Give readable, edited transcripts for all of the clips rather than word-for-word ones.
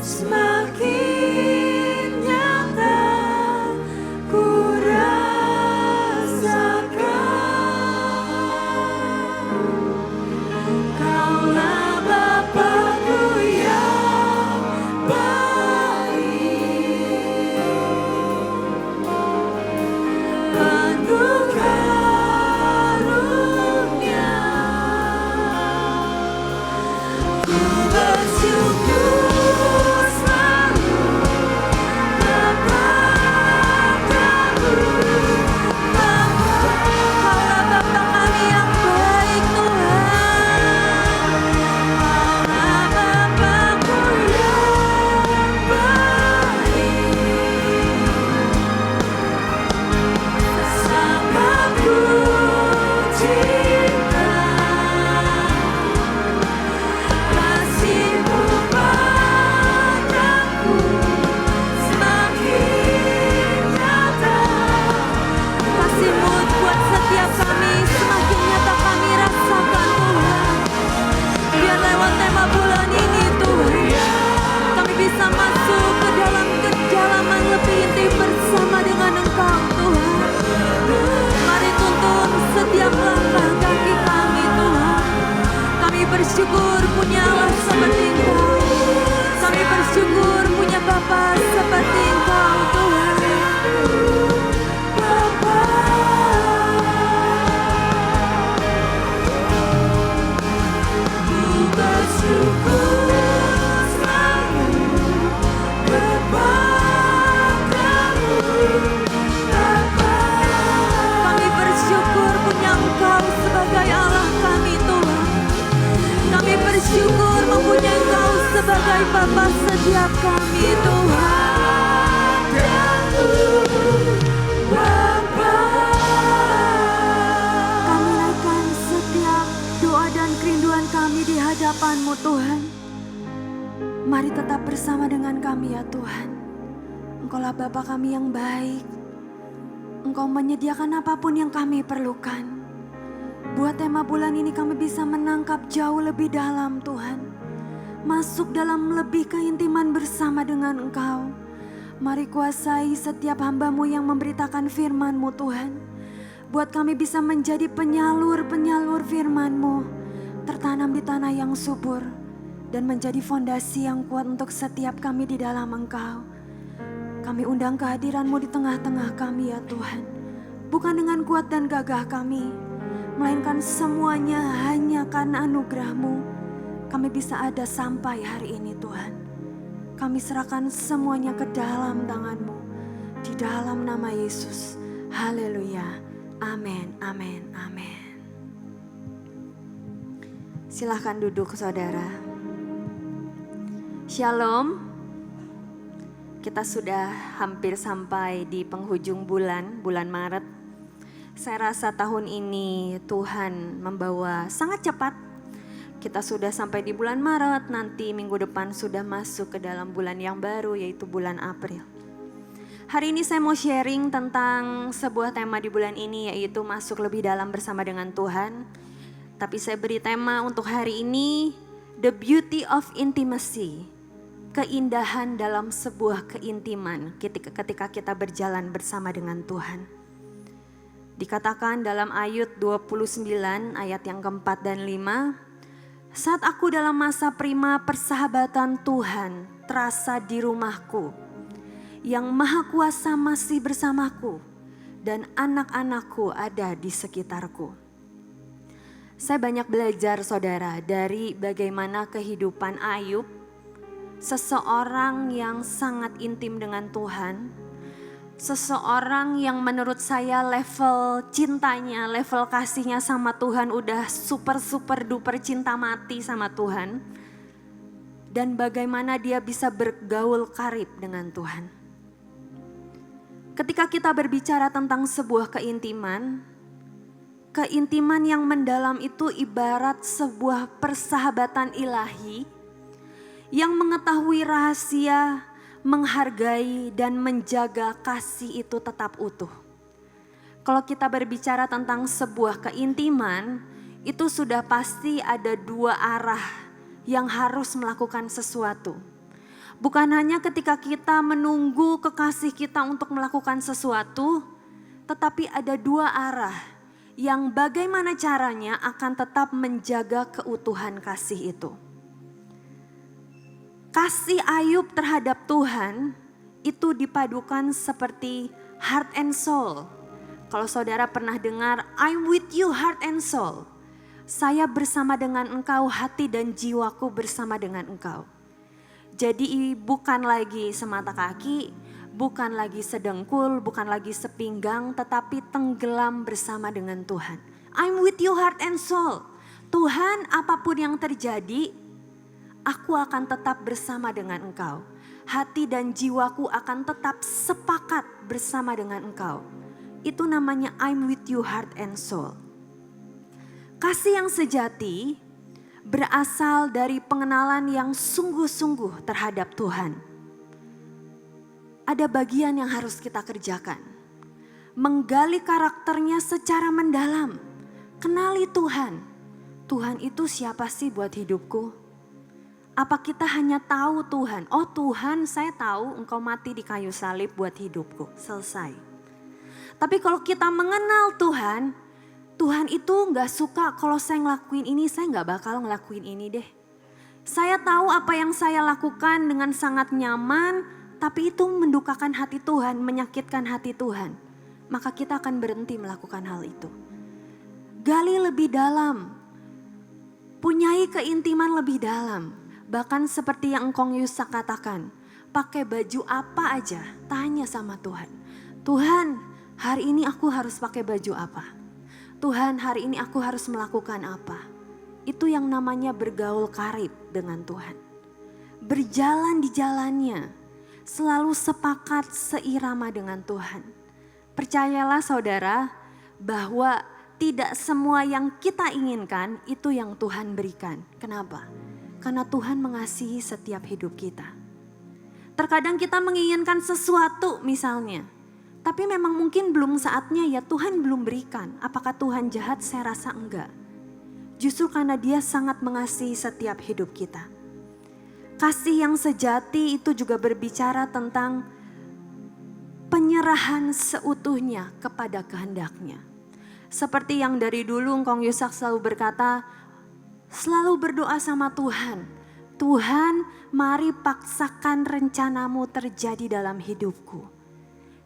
semakin nyata ku rasakan. Kaulah Bapa-Ku yang baik, penuh karunia. Ku bersyukur selalu kepadamu, Bapa. Kaulah Bapa kami yang baik, Tuhan. Kaulah Bapa-Ku yang baik, sangat ku cinta. Kasih-Mu padaku semakin nyata. Kasih-Mu buat setiap kami semakin nyata kami rasakan, Tuhan. Biar lewat tema bulan ini, Tuhan, kami bisa masuk ke dalam kedalaman lebih intim bersama dengan Engkau, Tuhan. Mari tuntun setiap langkah kaki kami, Tuhan. Kami bersyukur punya Allah seperti Engkau. Kami bersyukur punya Bapa seperti Engkau, Tuhan. Bapa, ku bersyukur selalu kepadamu, Bapa. Kami bersyukur punya Engkau sebagai Allah kami, Tuhan. Kami bersyukur mempunyai Engkau sebagai Bapa setiap kami, Tuhan. Bapa. Kami naikkan setiap doa dan kerinduan kami di hadapan-Mu, Tuhan. Mari tetap bersama dengan kami ya Tuhan. Engkaulah Bapa kami yang baik. Engkau menyediakan apapun yang kami perlukan. Buat tema bulan ini kami bisa menangkap jauh lebih dalam, Tuhan. Masuk dalam lebih keintiman bersama dengan Engkau. Mari kuasai setiap hamba-Mu yang memberitakan firman-Mu, Tuhan. Buat kami bisa menjadi penyalur-penyalur firman-Mu, tertanam di tanah yang subur, dan menjadi fondasi yang kuat untuk setiap kami di dalam Engkau. Kami undang kehadiran-Mu di tengah-tengah kami ya Tuhan. Bukan dengan kuat dan gagah kami, melainkan semuanya hanya karena anugerah-Mu. Kami bisa ada sampai hari ini Tuhan. Kami serahkan semuanya ke dalam tangan-Mu. Di dalam nama Yesus. Haleluya. Amin, amin, amin. Silahkan duduk saudara. Shalom. Kita sudah hampir sampai di penghujung bulan Maret. Saya rasa tahun ini Tuhan membawa sangat cepat. Kita sudah sampai di bulan Maret, nanti minggu depan sudah masuk ke dalam bulan yang baru yaitu bulan April. Hari ini saya mau sharing tentang sebuah tema di bulan ini yaitu masuk lebih dalam bersama dengan Tuhan. Tapi saya beri tema untuk hari ini, The Beauty of Intimacy. Keindahan dalam sebuah keintiman ketika kita berjalan bersama dengan Tuhan. Dikatakan dalam ayat 29 ayat yang keempat dan 5. Saat aku dalam masa prima persahabatan Tuhan terasa di rumahku. Yang Maha Kuasa masih bersamaku dan anak-anakku ada di sekitarku. Saya banyak belajar saudara dari bagaimana kehidupan Ayub. Seseorang yang sangat intim dengan Tuhan. Seseorang yang menurut saya level cintanya, level kasihnya sama Tuhan udah super duper cinta mati sama Tuhan. Dan bagaimana dia bisa bergaul karib dengan Tuhan. Ketika kita berbicara tentang sebuah keintiman yang mendalam itu ibarat sebuah persahabatan ilahi yang mengetahui rahasia, menghargai dan menjaga kasih itu tetap utuh. Kalau kita berbicara tentang sebuah keintiman, itu sudah pasti ada dua arah yang harus melakukan sesuatu. Bukan hanya ketika kita menunggu kekasih kita untuk melakukan sesuatu, tetapi ada dua arah yang bagaimana caranya akan tetap menjaga keutuhan kasih itu. Kasih Ayub terhadap Tuhan itu dipadukan seperti heart and soul. Kalau saudara pernah dengar, I'm with you heart and soul. Saya bersama dengan engkau, hati dan jiwaku bersama dengan engkau. Jadi bukan lagi semata kaki, bukan lagi sedengkul, bukan lagi sepinggang, tetapi tenggelam bersama dengan Tuhan. I'm with you heart and soul. Tuhan, apapun yang terjadi, aku akan tetap bersama dengan engkau. Hati dan jiwaku akan tetap sepakat bersama dengan engkau. Itu namanya I'm with you heart and soul. Kasih yang sejati berasal dari pengenalan yang sungguh-sungguh terhadap Tuhan. Ada bagian yang harus kita kerjakan. Menggali karakternya secara mendalam. Kenali Tuhan. Tuhan itu siapa sih buat hidupku? Apa kita hanya tahu Tuhan? Oh Tuhan, saya tahu engkau mati di kayu salib buat hidupku. Selesai. Tapi kalau kita mengenal Tuhan, Tuhan itu gak suka kalau saya ngelakuin ini, saya gak bakal ngelakuin ini deh. Saya tahu apa yang saya lakukan dengan sangat nyaman, tapi itu mendukakan hati Tuhan, menyakitkan hati Tuhan. Maka kita akan berhenti melakukan hal itu. Gali lebih dalam, punyai keintiman lebih dalam. Bahkan seperti yang Engkong Yusak katakan, pakai baju apa aja, tanya sama Tuhan. Tuhan, hari ini aku harus pakai baju apa? Tuhan, hari ini aku harus melakukan apa? Itu yang namanya bergaul karib dengan Tuhan. Berjalan di jalannya, selalu sepakat seirama dengan Tuhan. Percayalah saudara, bahwa tidak semua yang kita inginkan itu yang Tuhan berikan. Kenapa? Karena Tuhan mengasihi setiap hidup kita. Terkadang kita menginginkan sesuatu misalnya, tapi memang mungkin belum saatnya, ya Tuhan belum berikan. Apakah Tuhan jahat? Saya rasa enggak. Justru karena Dia sangat mengasihi setiap hidup kita. Kasih yang sejati itu juga berbicara tentang penyerahan seutuhnya kepada kehendak-Nya. Seperti yang dari dulu Engkong Yusak selalu berkata, selalu berdoa sama Tuhan. Tuhan, mari paksakan rencanamu terjadi dalam hidupku.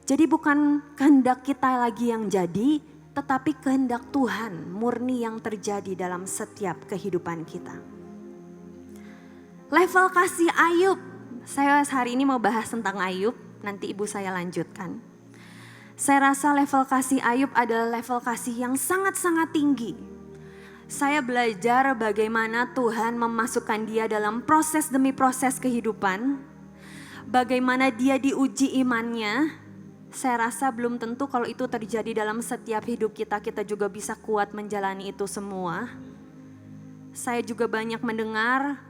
Jadi bukan kehendak kita lagi yang jadi, tetapi kehendak Tuhan murni yang terjadi dalam setiap kehidupan kita. Level kasih Ayub, saya hari ini mau bahas tentang Ayub, nanti ibu saya lanjutkan. Saya rasa level kasih Ayub adalah level kasih yang sangat-sangat tinggi. Saya belajar bagaimana Tuhan memasukkan dia dalam proses demi proses kehidupan. Bagaimana dia diuji imannya. Saya rasa belum tentu kalau itu terjadi dalam setiap hidup kita, kita juga bisa kuat menjalani itu semua. Saya juga banyak mendengar,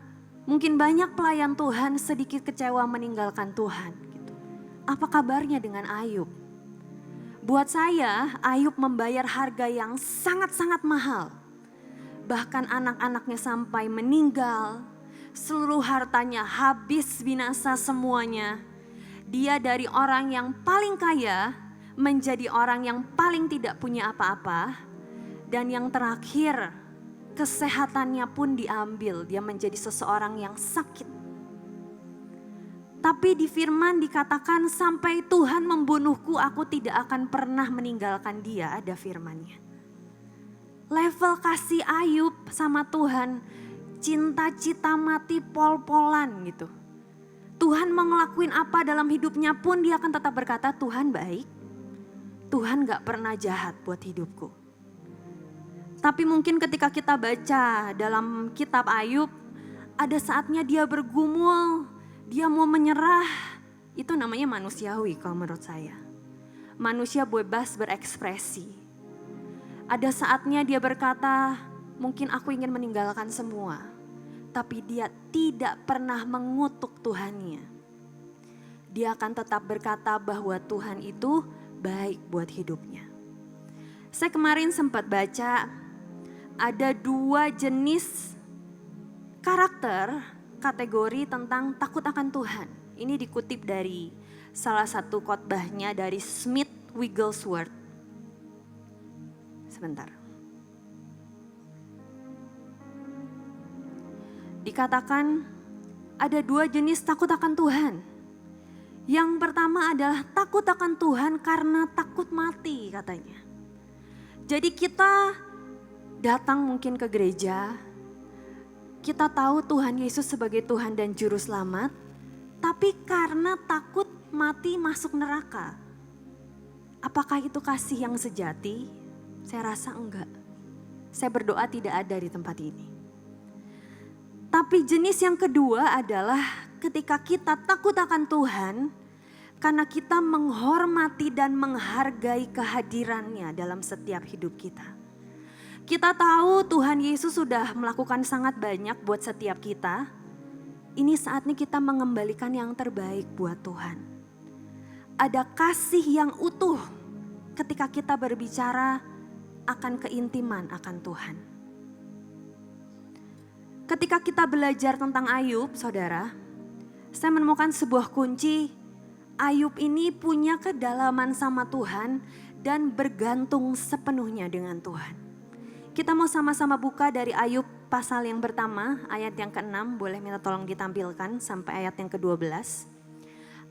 mungkin banyak pelayan Tuhan sedikit kecewa meninggalkan Tuhan. Gitu. Apa kabarnya dengan Ayub? Buat saya, Ayub membayar harga yang sangat-sangat mahal. Bahkan anak-anaknya sampai meninggal, seluruh hartanya habis binasa semuanya. Dia dari orang yang paling kaya menjadi orang yang paling tidak punya apa-apa. Dan yang terakhir, kesehatannya pun diambil. Dia menjadi seseorang yang sakit. Tapi di firman dikatakan, sampai Tuhan membunuhku, aku tidak akan pernah meninggalkan dia. Ada firmannya. Level kasih Ayub sama Tuhan, cinta cita mati pol-polan gitu. Tuhan mau ngelakuin apa dalam hidupnya pun dia akan tetap berkata, Tuhan baik. Tuhan gak pernah jahat buat hidupku. Tapi mungkin ketika kita baca dalam kitab Ayub, ada saatnya dia bergumul, dia mau menyerah. Itu namanya manusiawi kalau menurut saya. Manusia bebas berekspresi. Ada saatnya dia berkata, mungkin aku ingin meninggalkan semua. Tapi dia tidak pernah mengutuk Tuhannya. Dia akan tetap berkata bahwa Tuhan itu baik buat hidupnya. Saya kemarin sempat baca ada 2 jenis karakter, kategori tentang takut akan Tuhan. Ini dikutip dari salah satu khotbahnya dari Smith Wigglesworth. Sebentar. Dikatakan ada 2 jenis takut akan Tuhan. Yang pertama adalah takut akan Tuhan karena takut mati katanya. Jadi kita datang mungkin ke gereja, kita tahu Tuhan Yesus sebagai Tuhan dan Juru Selamat, tapi karena takut mati masuk neraka. Apakah itu kasih yang sejati? Saya rasa enggak. Saya berdoa tidak ada di tempat ini. Tapi jenis yang kedua adalah ketika kita takut akan Tuhan, karena kita menghormati dan menghargai kehadirannya dalam setiap hidup kita. Kita tahu Tuhan Yesus sudah melakukan sangat banyak buat setiap kita. Ini saatnya kita mengembalikan yang terbaik buat Tuhan. Ada kasih yang utuh ketika kita berbicara akan keintiman akan Tuhan. Ketika kita belajar tentang Ayub, saudara, saya menemukan sebuah kunci. Ayub ini punya kedalaman sama Tuhan dan bergantung sepenuhnya dengan Tuhan. Kita mau sama-sama buka dari Ayub pasal yang pertama, ayat yang ke-6, boleh minta tolong ditampilkan sampai ayat yang ke-12.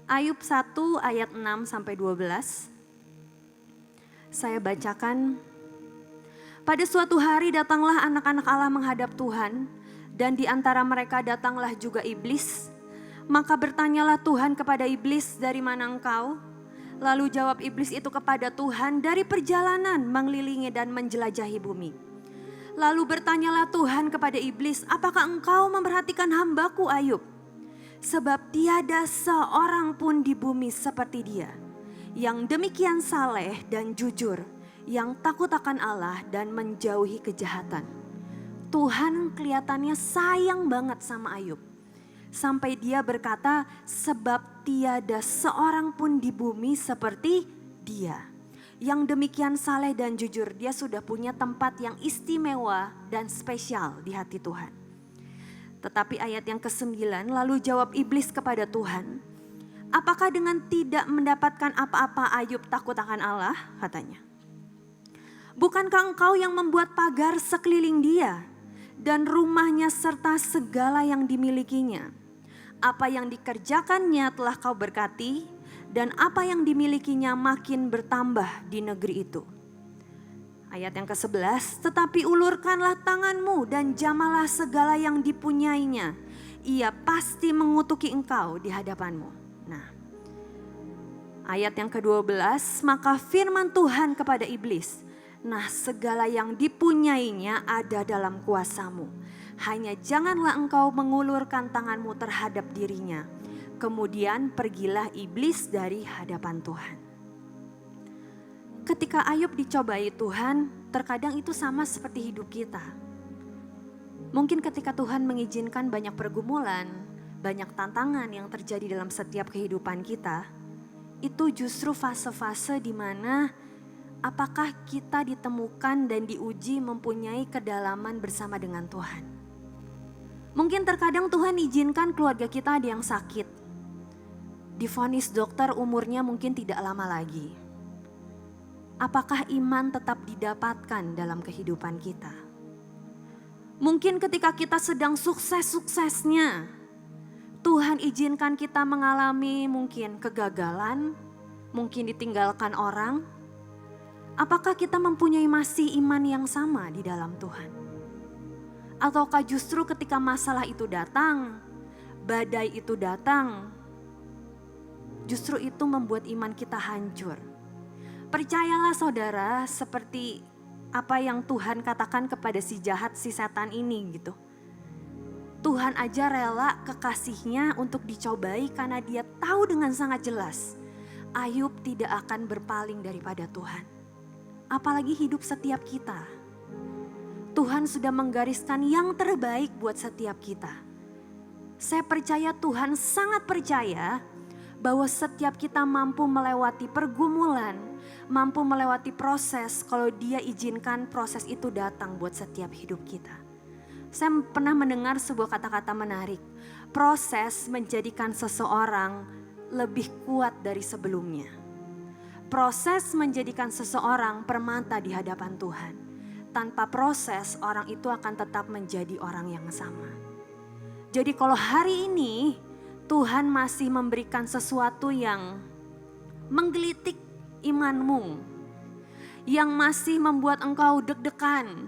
Ayub 1 ayat 6 sampai 12. Saya bacakan. Pada suatu hari datanglah anak-anak Allah menghadap Tuhan, dan di antara mereka datanglah juga iblis. Maka bertanyalah Tuhan kepada iblis, dari mana engkau? Lalu jawab iblis itu kepada Tuhan, dari perjalanan mengelilingi dan menjelajahi bumi. Lalu bertanyalah Tuhan kepada iblis, apakah engkau memperhatikan hambaku Ayub? Sebab tiada seorang pun di bumi seperti dia, yang demikian saleh dan jujur, yang takut akan Allah dan menjauhi kejahatan. Tuhan kelihatannya sayang banget sama Ayub. Sampai dia berkata, sebab tiada seorang pun di bumi seperti dia. Yang demikian saleh dan jujur, dia sudah punya tempat yang istimewa dan spesial di hati Tuhan. Tetapi ayat yang ke-9, lalu jawab iblis kepada Tuhan, apakah dengan tidak mendapatkan apa-apa Ayub takut akan Allah? Katanya. Bukankah engkau yang membuat pagar sekeliling dia dan rumahnya serta segala yang dimilikinya? Apa yang dikerjakannya telah kau berkati, dan apa yang dimilikinya makin bertambah di negeri itu. Ayat yang ke-11, tetapi ulurkanlah tanganmu dan jamalah segala yang dipunyainya. Ia pasti mengutuki engkau di hadapanmu. Nah, ayat yang ke-12, maka firman Tuhan kepada iblis, nah segala yang dipunyainya ada dalam kuasamu. Hanya janganlah engkau mengulurkan tanganmu terhadap dirinya. Kemudian pergilah iblis dari hadapan Tuhan. Ketika Ayub dicobai Tuhan, terkadang itu sama seperti hidup kita. Mungkin ketika Tuhan mengizinkan banyak pergumulan, banyak tantangan yang terjadi dalam setiap kehidupan kita, itu justru fase-fase di mana apakah kita ditemukan dan diuji mempunyai kedalaman bersama dengan Tuhan. Mungkin terkadang Tuhan izinkan keluarga kita ada yang sakit. Divonis dokter umurnya mungkin tidak lama lagi. Apakah iman tetap didapatkan dalam kehidupan kita? Mungkin ketika kita sedang sukses-suksesnya, Tuhan izinkan kita mengalami mungkin kegagalan, mungkin ditinggalkan orang. Apakah kita mempunyai masih iman yang sama di dalam Tuhan? Ataukah justru ketika masalah itu datang, badai itu datang, justru itu membuat iman kita hancur. Percayalah saudara, seperti apa yang Tuhan katakan kepada si jahat, si setan ini gitu. Tuhan aja rela kekasihnya untuk dicobai karena dia tahu dengan sangat jelas Ayub tidak akan berpaling daripada Tuhan. Apalagi hidup setiap kita. Tuhan sudah menggariskan yang terbaik buat setiap kita. Saya percaya Tuhan sangat percaya bahwa setiap kita mampu melewati pergumulan, mampu melewati proses kalau Dia izinkan proses itu datang buat setiap hidup kita. Saya pernah mendengar sebuah kata-kata menarik. Proses menjadikan seseorang lebih kuat dari sebelumnya. Proses menjadikan seseorang permata di hadapan Tuhan. Tanpa proses, orang itu akan tetap menjadi orang yang sama. Jadi kalau hari ini Tuhan masih memberikan sesuatu yang menggelitik imanmu, yang masih membuat engkau deg-degan,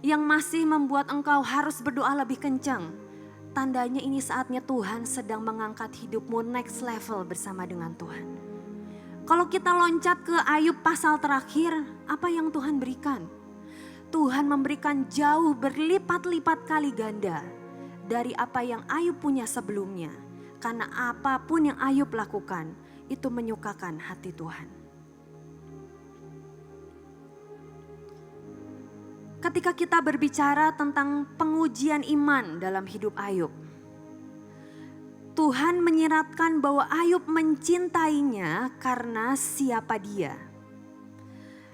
yang masih membuat engkau harus berdoa lebih kencang, tandanya ini saatnya Tuhan sedang mengangkat hidupmu next level bersama dengan Tuhan. Kalau kita loncat ke Ayub pasal terakhir, apa yang Tuhan berikan? Tuhan memberikan jauh berlipat-lipat kali ganda dari apa yang Ayub punya sebelumnya. Karena apapun yang Ayub lakukan, itu menyukakan hati Tuhan. Ketika kita berbicara tentang pengujian iman dalam hidup Ayub, Tuhan menyiratkan bahwa Ayub mencintainya karena siapa dia.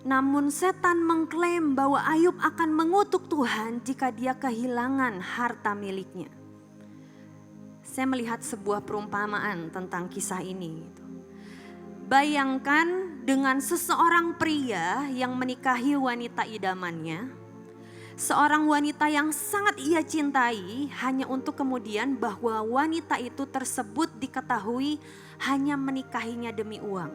Namun setan mengklaim bahwa Ayub akan mengutuk Tuhan jika dia kehilangan harta miliknya. Saya melihat sebuah perumpamaan tentang kisah ini. Bayangkan dengan seseorang pria yang menikahi wanita idamannya. Seorang wanita yang sangat ia cintai hanya untuk kemudian bahwa wanita itu tersebut diketahui hanya menikahinya demi uang.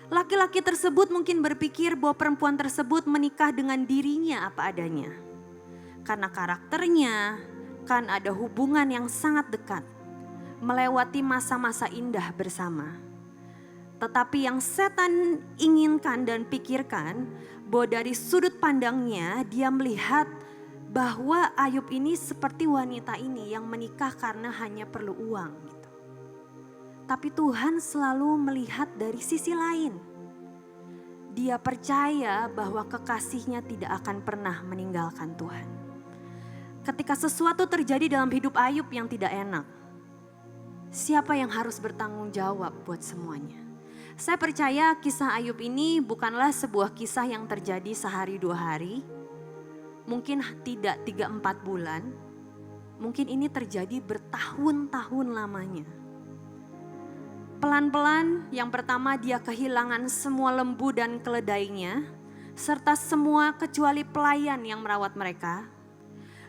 Laki-laki tersebut mungkin berpikir bahwa perempuan tersebut menikah dengan dirinya apa adanya. Karena karakternya kan ada hubungan yang sangat dekat, melewati masa-masa indah bersama. Tetapi yang setan inginkan dan pikirkan bahwa dari sudut pandangnya dia melihat bahwa Ayub ini seperti wanita ini yang menikah karena hanya perlu uang gitu. Tapi Tuhan selalu melihat dari sisi lain. Dia percaya bahwa kekasihnya tidak akan pernah meninggalkan Tuhan. Ketika sesuatu terjadi dalam hidup Ayub yang tidak enak, siapa yang harus bertanggung jawab buat semuanya? Saya percaya kisah Ayub ini bukanlah sebuah kisah yang terjadi sehari 2 hari. Mungkin tidak 3-4 bulan. Mungkin ini terjadi bertahun-tahun lamanya. Pelan-pelan yang pertama dia kehilangan semua lembu dan keledainya. Serta semua kecuali pelayan yang merawat mereka.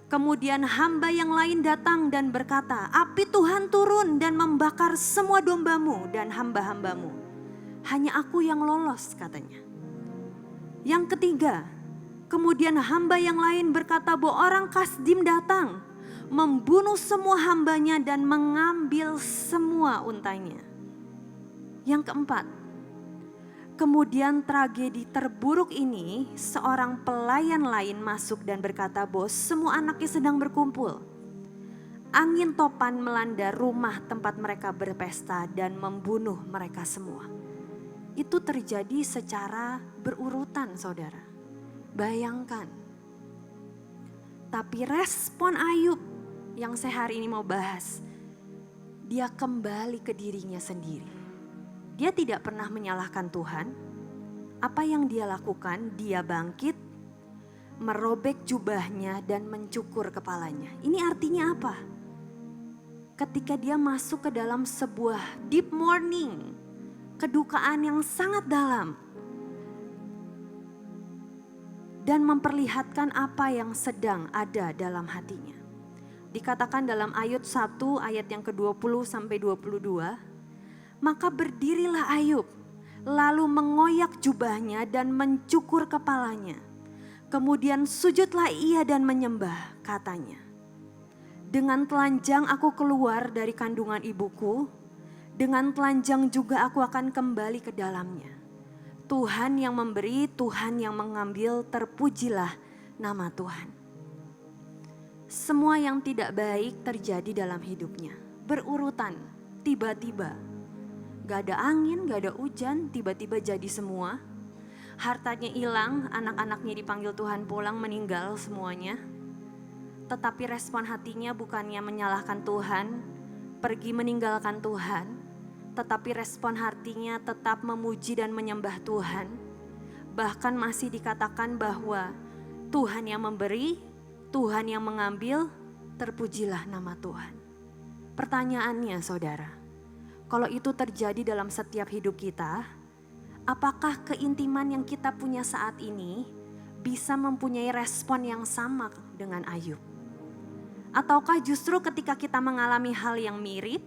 Kemudian hamba yang lain datang dan berkata, api Tuhan turun dan membakar semua dombamu dan hamba-hambamu. Hanya aku yang lolos katanya. Yang ketiga, kemudian hamba yang lain berkata bahwa orang Kasdim datang. Membunuh semua hambanya dan mengambil semua untanya. Yang keempat, kemudian tragedi terburuk ini seorang pelayan lain masuk dan berkata bahwa semua anaknya sedang berkumpul. Angin topan melanda rumah tempat mereka berpesta dan membunuh mereka semua. Itu terjadi secara berurutan saudara. Bayangkan. Tapi respon Ayub yang saya hari ini mau bahas. Dia kembali ke dirinya sendiri. Dia tidak pernah menyalahkan Tuhan. Apa yang dia lakukan, dia bangkit, merobek jubahnya dan mencukur kepalanya. Ini artinya apa? Ketika dia masuk ke dalam sebuah deep mourning, kedukaan yang sangat dalam dan memperlihatkan apa yang sedang ada dalam hatinya. Dikatakan dalam ayat 1 ayat yang ke-20 sampai 22, maka berdirilah Ayub lalu mengoyak jubahnya dan mencukur kepalanya. Kemudian sujudlah ia dan menyembah, katanya. Dengan telanjang aku keluar dari kandungan ibuku. Dengan telanjang juga aku akan kembali ke dalamnya. Tuhan yang memberi, Tuhan yang mengambil, terpujilah nama Tuhan. Semua yang tidak baik terjadi dalam hidupnya. Berurutan, tiba-tiba. Gak ada angin, gak ada hujan, tiba-tiba jadi semua. Hartanya hilang, anak-anaknya dipanggil Tuhan pulang meninggal semuanya. Tetapi respon hatinya bukannya menyalahkan Tuhan, pergi meninggalkan Tuhan. Tetapi respon hatinya tetap memuji dan menyembah Tuhan. Bahkan masih dikatakan bahwa Tuhan yang memberi, Tuhan yang mengambil, terpujilah nama Tuhan. Pertanyaannya saudara, kalau itu terjadi dalam setiap hidup kita, apakah keintiman yang kita punya saat ini bisa mempunyai respon yang sama dengan Ayub? Ataukah justru ketika kita mengalami hal yang mirip,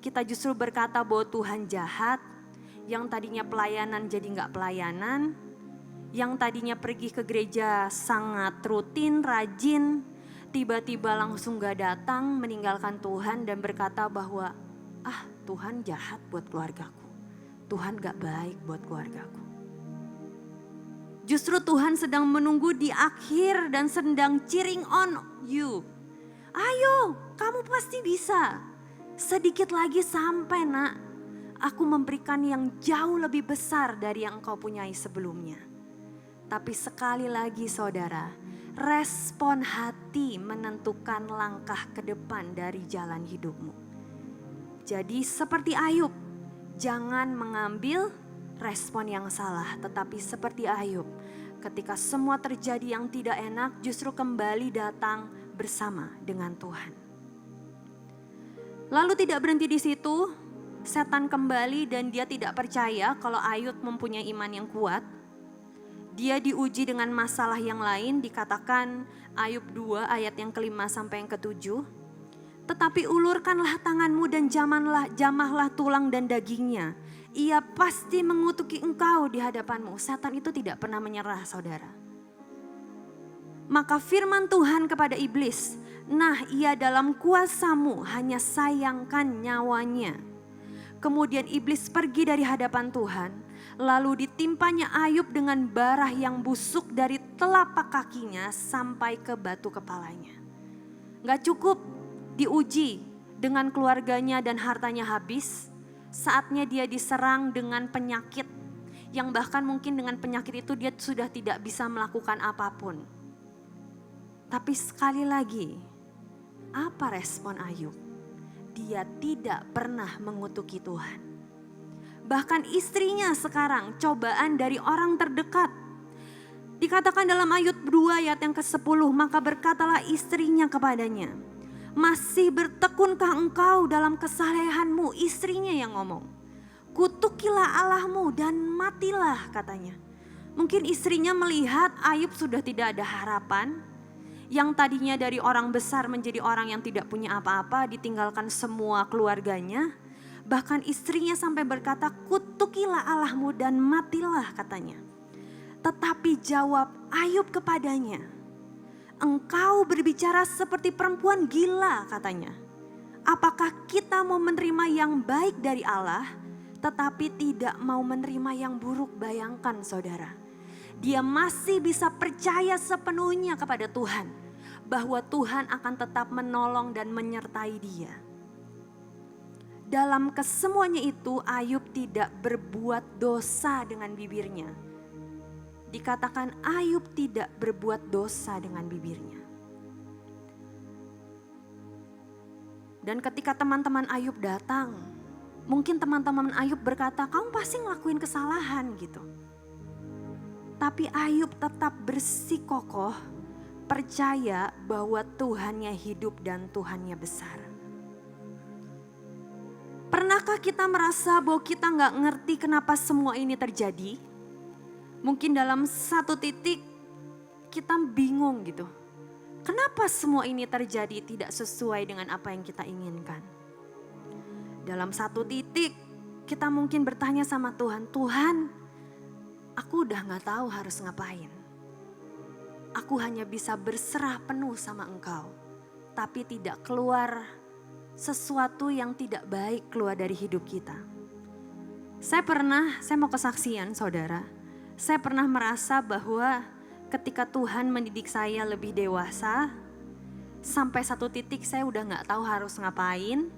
kita justru berkata bahwa Tuhan jahat, yang tadinya pelayanan jadi gak pelayanan, yang tadinya pergi ke gereja sangat rutin, rajin, tiba-tiba langsung gak datang, meninggalkan Tuhan dan berkata bahwa Tuhan jahat buat keluargaku, Tuhan gak baik buat keluargaku. Justru Tuhan sedang menunggu di akhir dan sedang cheering on you. Ayo, kamu pasti bisa. Sedikit lagi sampai nak, aku memberikan yang jauh lebih besar dari yang engkau punyai sebelumnya. Tapi sekali lagi saudara, respon hati menentukan langkah ke depan dari jalan hidupmu. Jadi seperti Ayub, jangan mengambil respon yang salah, tetapi seperti Ayub, ketika semua terjadi yang tidak enak, justru kembali datang bersama dengan Tuhan. Lalu tidak berhenti di situ, setan kembali dan dia tidak percaya kalau Ayub mempunyai iman yang kuat. Dia diuji dengan masalah yang lain, dikatakan Ayub 2 ayat yang ke-5 sampai yang ke-7. Tetapi ulurkanlah tanganmu dan jamahlah tulang dan dagingnya. Ia pasti mengutuki engkau di hadapanmu. Setan itu tidak pernah menyerah saudara. Maka firman Tuhan kepada iblis, nah ia dalam kuasamu, hanya sayangkan nyawanya. Kemudian iblis pergi dari hadapan Tuhan. Lalu ditimpanya Ayub dengan barah yang busuk dari telapak kakinya sampai ke batu kepalanya. Gak cukup diuji dengan keluarganya dan hartanya habis. Saatnya dia diserang dengan penyakit yang bahkan mungkin dengan penyakit itu dia sudah tidak bisa melakukan apapun. Tapi sekali lagi, apa respon Ayub? Dia tidak pernah mengutuki Tuhan. Bahkan istrinya sekarang cobaan dari orang terdekat. Dikatakan dalam Ayub 2 ayat yang ke-10, maka berkatalah istrinya kepadanya, masih bertekunkah engkau dalam kesalehanmu? Istrinya yang ngomong, kutukilah Allahmu dan matilah katanya. Mungkin istrinya melihat Ayub sudah tidak ada harapan. Yang tadinya dari orang besar menjadi orang yang tidak punya apa-apa, ditinggalkan semua keluarganya. Bahkan istrinya sampai berkata, kutukilah Allahmu dan matilah katanya. Tetapi jawab Ayub kepadanya, engkau berbicara seperti perempuan gila katanya. Apakah kita mau menerima yang baik dari Allah, tetapi tidak mau menerima yang buruk? Bayangkan saudara, dia masih bisa percaya sepenuhnya kepada Tuhan, bahwa Tuhan akan tetap menolong dan menyertai dia. Dalam kesemuanya itu Ayub tidak berbuat dosa dengan bibirnya. Dikatakan Ayub tidak berbuat dosa dengan bibirnya. Dan ketika teman-teman Ayub datang, mungkin teman-teman Ayub berkata, kamu pasti ngelakuin kesalahan gitu. Tapi Ayub tetap bersikokoh, percaya bahwa Tuhannya hidup dan Tuhannya besar. Pernahkah kita merasa bahwa kita gak ngerti kenapa semua ini terjadi? Mungkin dalam satu titik kita bingung gitu. Kenapa semua ini terjadi tidak sesuai dengan apa yang kita inginkan? Dalam satu titik kita mungkin bertanya sama Tuhan, Tuhan, aku udah gak tahu harus ngapain. Aku hanya bisa berserah penuh sama Engkau, tapi tidak keluar sesuatu yang tidak baik keluar dari hidup kita. Saya mau kesaksian saudara. Saya pernah merasa bahwa ketika Tuhan mendidik saya lebih dewasa, sampai satu titik saya udah gak tahu harus ngapain.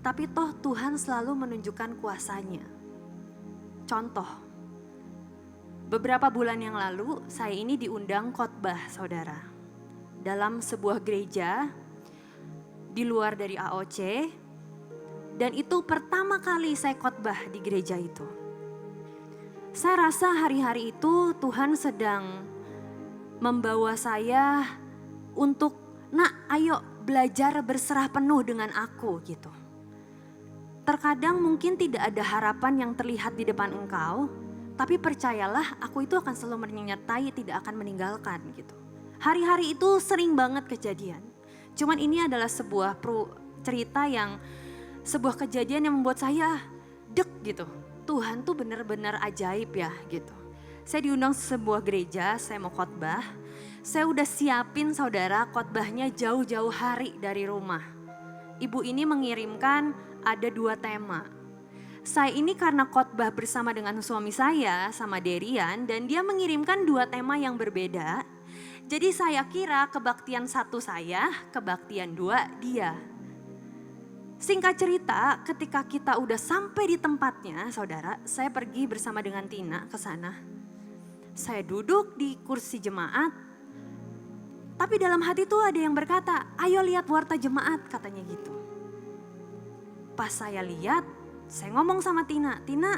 Tapi toh Tuhan selalu menunjukkan kuasanya. Contoh, beberapa bulan yang lalu saya ini diundang khotbah saudara. Dalam sebuah gereja di luar dari AOC, dan itu pertama kali saya khotbah di gereja itu. Saya rasa hari-hari itu Tuhan sedang membawa saya untuk, "Nak, ayo belajar berserah penuh dengan aku," gitu. Terkadang mungkin tidak ada harapan yang terlihat di depan engkau, tapi percayalah aku itu akan selalu menyertai, tidak akan meninggalkan gitu. Hari-hari itu sering banget kejadian. Cuman ini adalah sebuah cerita yang, sebuah kejadian yang membuat saya dek gitu. Tuhan tuh benar-benar ajaib ya gitu. Saya diundang sebuah gereja, saya mau khotbah. Saya udah siapin saudara khotbahnya jauh-jauh hari dari rumah. Ibu ini mengirimkan ada 2 tema. Saya ini karena khotbah bersama dengan suami saya sama Derian dan dia mengirimkan 2 tema yang berbeda. Jadi saya kira kebaktian 1 saya, kebaktian 2 dia. Singkat cerita, ketika kita udah sampai di tempatnya, saudara, saya pergi bersama dengan Tina ke sana. Saya duduk di kursi jemaat, tapi dalam hati tuh ada yang berkata, "Ayo lihat warta jemaat," katanya gitu. Pas saya lihat, saya ngomong sama Tina, "Tina,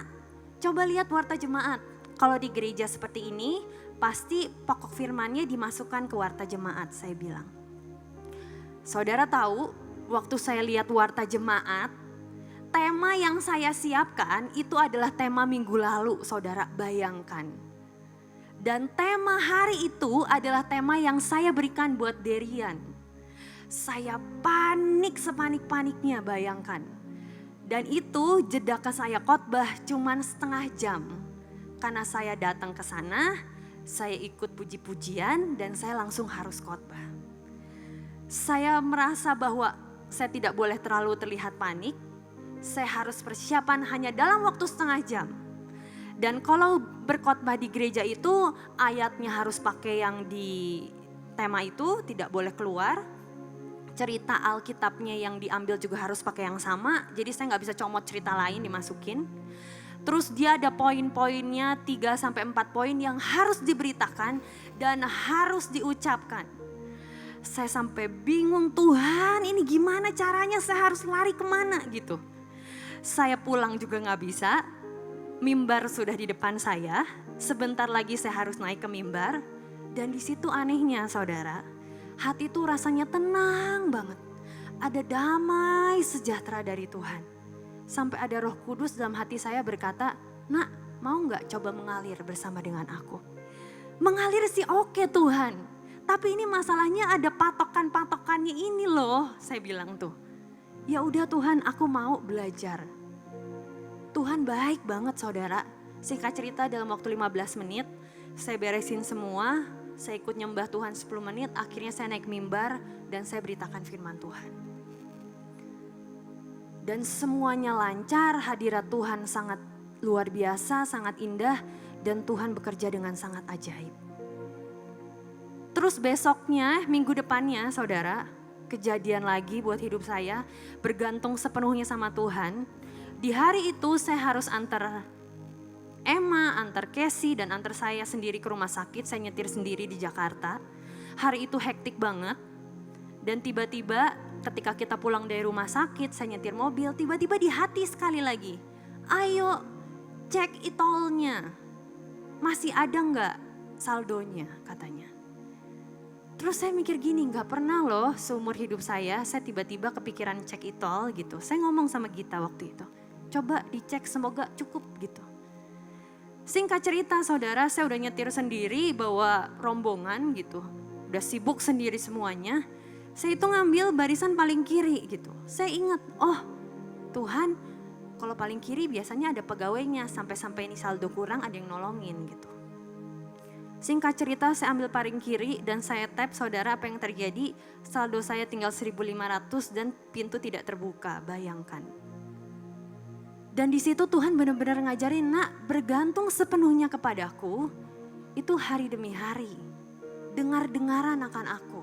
coba lihat warta jemaat. Kalau di gereja seperti ini, pasti pokok firmannya dimasukkan ke warta jemaat," saya bilang. Saudara tahu, waktu saya lihat warta jemaat, tema yang saya siapkan itu adalah tema minggu lalu, saudara, bayangkan. Dan tema hari itu adalah tema yang saya berikan buat Derian. Saya panik sepanik-paniknya, bayangkan. Dan itu jeda ke saya khotbah cuman setengah jam. Karena saya datang ke sana, saya ikut puji-pujian dan saya langsung harus khotbah. Saya merasa bahwa saya tidak boleh terlalu terlihat panik. Saya harus persiapan hanya dalam waktu setengah jam. Dan kalau berkhotbah di gereja itu ayatnya harus pakai yang di tema itu, tidak boleh keluar. Cerita Alkitabnya yang diambil juga harus pakai yang sama. Jadi saya nggak bisa comot cerita lain dimasukin. Terus dia ada poin-poinnya 3-4 poin yang harus diberitakan dan harus diucapkan. Saya sampai bingung, Tuhan ini gimana caranya, saya harus lari kemana gitu. Saya pulang juga nggak bisa. Mimbar sudah di depan saya. Sebentar lagi saya harus naik ke mimbar. Dan di situ anehnya saudara, hati tuh rasanya tenang banget. Ada damai sejahtera dari Tuhan. Sampai ada Roh Kudus dalam hati saya berkata, "Nak, mau gak coba mengalir bersama dengan aku?" Mengalir sih oke Tuhan. Tapi ini masalahnya ada patokan-patokannya ini loh, saya bilang tuh. Ya udah Tuhan, aku mau belajar. Tuhan baik banget saudara. Singkat cerita dalam waktu 15 menit, saya beresin semua. Saya ikut nyembah Tuhan 10 menit, akhirnya saya naik mimbar dan saya beritakan firman Tuhan. Dan semuanya lancar, hadirat Tuhan sangat luar biasa, sangat indah dan Tuhan bekerja dengan sangat ajaib. Terus besoknya, minggu depannya saudara, kejadian lagi buat hidup saya, bergantung sepenuhnya sama Tuhan. Di hari itu saya harus antar Emma, antar Casey dan antar saya sendiri ke rumah sakit. Saya nyetir sendiri di Jakarta. Hari itu hektik banget. Dan tiba-tiba ketika kita pulang dari rumah sakit, saya nyetir mobil. Tiba-tiba di hati sekali lagi, "Ayo cek e-tolnya. Masih ada nggak saldonya?" katanya. Terus saya mikir gini, nggak pernah loh seumur hidup saya tiba-tiba kepikiran cek e-tol gitu. Saya ngomong sama Gita waktu itu, "Coba dicek semoga cukup," gitu. Singkat cerita saudara, saya udah nyetir sendiri bawa rombongan gitu. Udah sibuk sendiri semuanya. Saya itu ngambil barisan paling kiri gitu. Saya ingat, oh Tuhan kalau paling kiri biasanya ada pegawainya. Sampai-sampai ini saldo kurang ada yang nolongin gitu. Singkat cerita saya ambil paling kiri dan saya tap saudara apa yang terjadi. Saldo saya tinggal 1.500 dan pintu tidak terbuka, bayangkan. Dan di situ Tuhan benar-benar ngajarin, "Nak, bergantung sepenuhnya kepadaku, itu hari demi hari. Dengar-dengaran akan aku."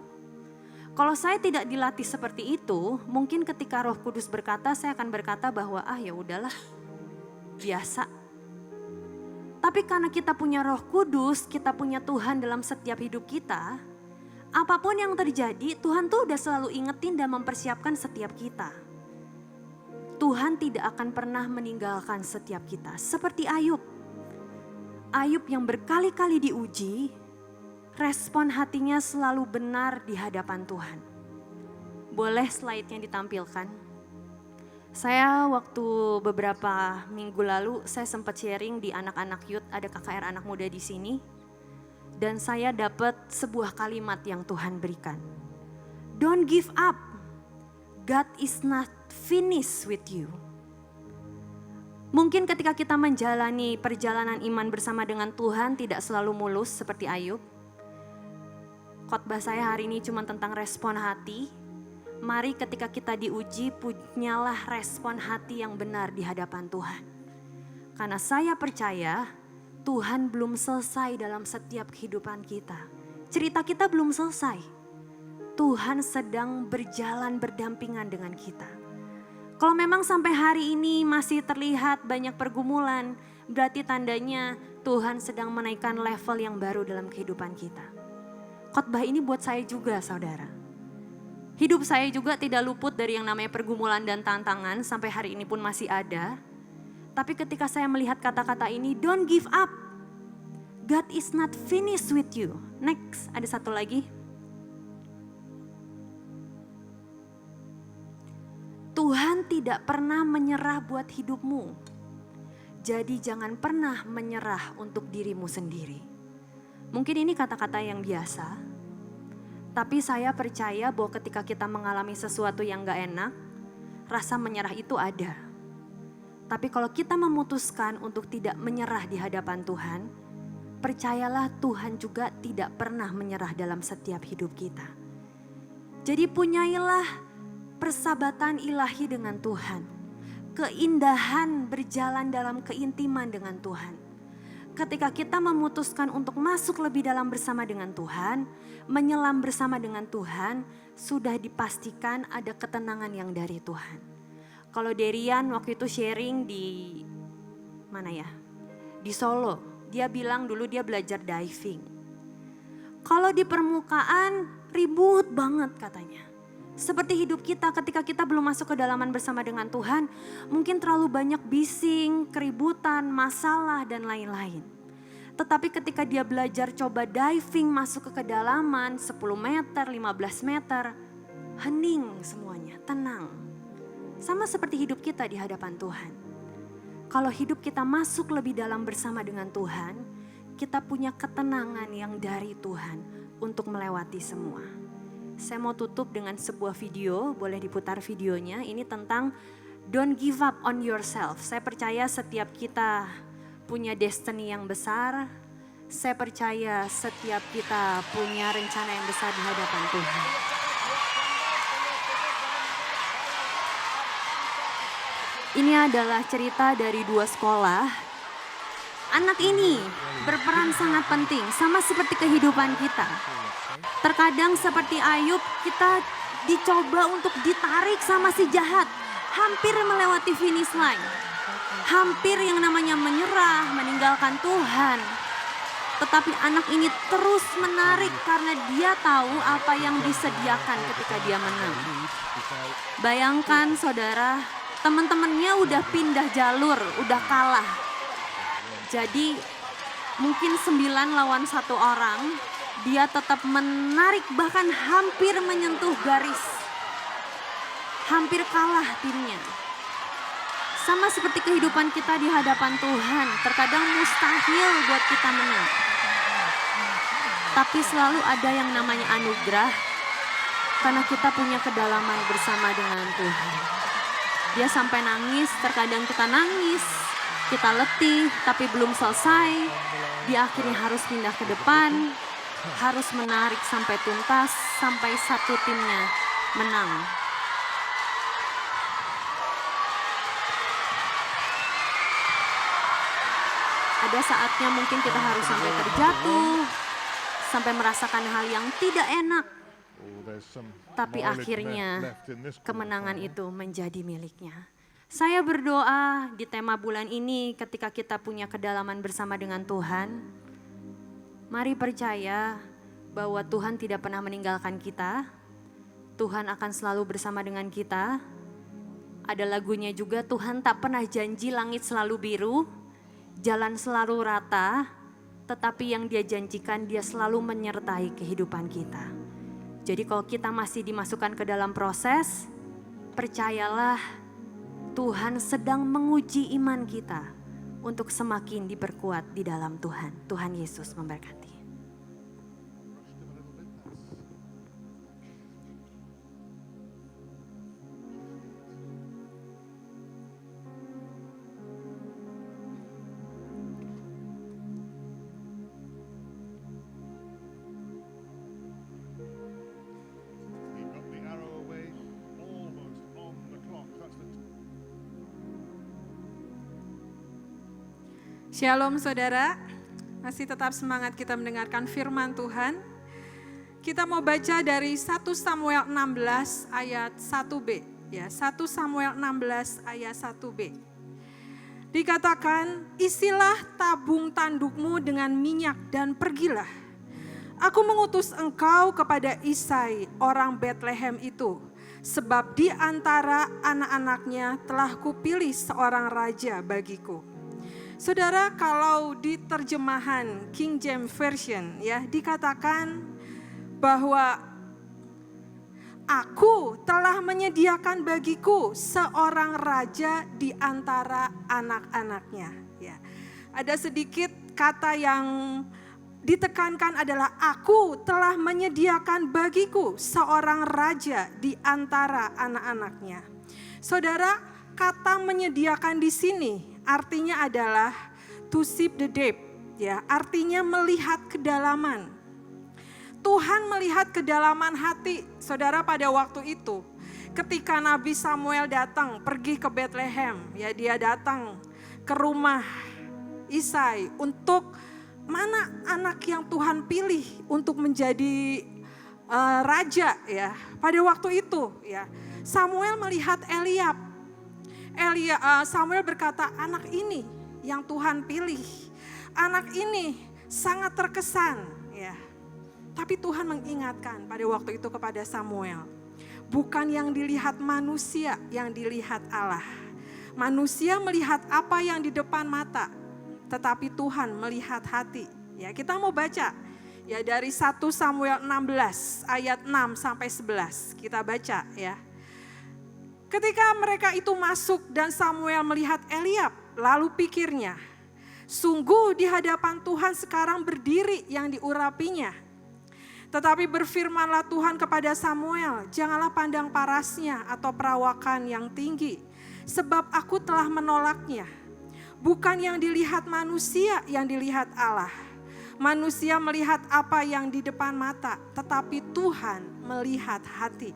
Kalau saya tidak dilatih seperti itu, mungkin ketika Roh Kudus berkata, saya akan berkata bahwa ya udahlah, biasa. Tapi karena kita punya Roh Kudus, kita punya Tuhan dalam setiap hidup kita, apapun yang terjadi, Tuhan tuh udah selalu ingetin dan mempersiapkan setiap kita. Tuhan tidak akan pernah meninggalkan setiap kita. Seperti Ayub. Ayub yang berkali-kali diuji, respon hatinya selalu benar di hadapan Tuhan. Boleh slide-nya ditampilkan? Saya waktu beberapa minggu lalu saya sempat sharing di anak-anak youth, ada KKR anak muda di sini. Dan saya dapat sebuah kalimat yang Tuhan berikan. Don't give up. God is not finished with you. Mungkin ketika kita menjalani perjalanan iman bersama dengan Tuhan tidak selalu mulus seperti Ayub. Khotbah saya hari ini cuma tentang respon hati. Mari ketika kita diuji, punyalah respon hati yang benar di hadapan Tuhan. Karena saya percaya Tuhan belum selesai dalam setiap kehidupan kita. Cerita kita belum selesai. Tuhan sedang berjalan berdampingan dengan kita. Kalau memang sampai hari ini masih terlihat banyak pergumulan, berarti tandanya Tuhan sedang menaikkan level yang baru dalam kehidupan kita. Khotbah ini buat saya juga, saudara. Hidup saya juga tidak luput dari yang namanya pergumulan dan tantangan, sampai hari ini pun masih ada. Tapi ketika saya melihat kata-kata ini, don't give up. God is not finished with you. Next, ada satu lagi. Tuhan tidak pernah menyerah buat hidupmu. Jadi jangan pernah menyerah untuk dirimu sendiri. Mungkin ini kata-kata yang biasa. Tapi saya percaya bahwa ketika kita mengalami sesuatu yang gak enak, rasa menyerah itu ada. Tapi kalau kita memutuskan untuk tidak menyerah di hadapan Tuhan, percayalah Tuhan juga tidak pernah menyerah dalam setiap hidup kita. Jadi punyailah persahabatan ilahi dengan Tuhan. Keindahan berjalan dalam keintiman dengan Tuhan. Ketika kita memutuskan untuk masuk lebih dalam bersama dengan Tuhan, menyelam bersama dengan Tuhan, sudah dipastikan ada ketenangan yang dari Tuhan. Kalau Derian waktu itu sharing di mana ya? Di Solo. Dia bilang dulu dia belajar diving. Kalau di permukaan ribut banget katanya. Seperti hidup kita ketika kita belum masuk ke dalaman bersama dengan Tuhan, mungkin terlalu banyak bising, keributan, masalah dan lain-lain. Tetapi ketika dia belajar coba diving masuk ke kedalaman 10 meter, 15 meter, hening semuanya, tenang. Sama seperti hidup kita di hadapan Tuhan. Kalau hidup kita masuk lebih dalam bersama dengan Tuhan, kita punya ketenangan yang dari Tuhan untuk melewati semua. Saya mau tutup dengan sebuah video, boleh diputar videonya. Ini tentang don't give up on yourself. Saya percaya setiap kita punya destiny yang besar. Saya percaya setiap kita punya rencana yang besar di hadapan Tuhan. Ini adalah cerita dari 2 sekolah. Anak ini berperan sangat penting, sama seperti kehidupan kita. Terkadang seperti Ayub, kita dicoba untuk ditarik sama si jahat. Hampir melewati finish line. Hampir yang namanya menyerah, meninggalkan Tuhan. Tetapi anak ini terus menarik karena dia tahu apa yang disediakan ketika dia menang. Bayangkan saudara, teman-temannya udah pindah jalur, udah kalah. Jadi mungkin 9 lawan 1 orang. Dia tetap menarik bahkan hampir menyentuh garis. Hampir kalah timnya. Sama seperti kehidupan kita di hadapan Tuhan. Terkadang mustahil buat kita menang. Tapi selalu ada yang namanya anugerah. Karena kita punya kedalaman bersama dengan Tuhan. Dia sampai nangis, terkadang kita nangis. Kita letih tapi belum selesai. Dia akhirnya harus pindah ke depan. Harus menarik sampai tuntas, sampai satu timnya menang. Ada saatnya mungkin kita harus sampai terjatuh, sampai merasakan hal yang tidak enak. Tapi akhirnya kemenangan itu menjadi miliknya. Saya berdoa di tema bulan ini ketika kita punya kedalaman bersama dengan Tuhan. Mari percaya bahwa Tuhan tidak pernah meninggalkan kita. Tuhan akan selalu bersama dengan kita. Ada lagunya juga, Tuhan tak pernah janji langit selalu biru, jalan selalu rata, tetapi yang Dia janjikan Dia selalu menyertai kehidupan kita. Jadi kalau kita masih dimasukkan ke dalam proses, percayalah Tuhan sedang menguji iman kita untuk semakin diperkuat di dalam Tuhan. Tuhan Yesus memberkati. Shalom saudara, masih tetap semangat kita mendengarkan firman Tuhan. Kita mau baca dari 1 Samuel 16 ayat 1b. Ya, 1 Samuel 16 ayat 1b. Dikatakan, isilah tabung tandukmu dengan minyak dan pergilah. Aku mengutus engkau kepada Isai orang Betlehem itu, sebab di antara anak-anaknya telah kupilih seorang raja bagiku. Saudara, kalau di terjemahan King James Version ya dikatakan bahwa aku telah menyediakan bagiku seorang raja di antara anak-anaknya. Ya, ada sedikit kata yang ditekankan adalah aku telah menyediakan bagiku seorang raja di antara anak-anaknya. Saudara, kata menyediakan di sini artinya adalah to see the depth, ya, artinya melihat kedalaman. Tuhan melihat kedalaman hati. Saudara, pada waktu itu ketika Nabi Samuel datang pergi ke Bethlehem, ya, dia datang ke rumah Isai untuk mana anak yang Tuhan pilih untuk menjadi raja, ya. Pada waktu itu, ya, Samuel melihat Eliab. Samuel berkata, anak ini yang Tuhan pilih, anak ini sangat terkesan, ya. Tapi Tuhan mengingatkan pada waktu itu kepada Samuel, bukan yang dilihat manusia, yang dilihat Allah. Manusia melihat apa yang di depan mata, tetapi Tuhan melihat hati. Ya, kita mau baca ya dari 1 Samuel 16 ayat 6 sampai 11. Kita baca ya. Ketika mereka itu masuk dan Samuel melihat Eliab, lalu pikirnya, sungguh di hadapan Tuhan sekarang berdiri yang diurapinya. Tetapi berfirmanlah Tuhan kepada Samuel, janganlah pandang parasnya atau perawakan yang tinggi, sebab aku telah menolaknya. Bukan yang dilihat manusia, yang dilihat Allah. Manusia melihat apa yang di depan mata, tetapi Tuhan melihat hati.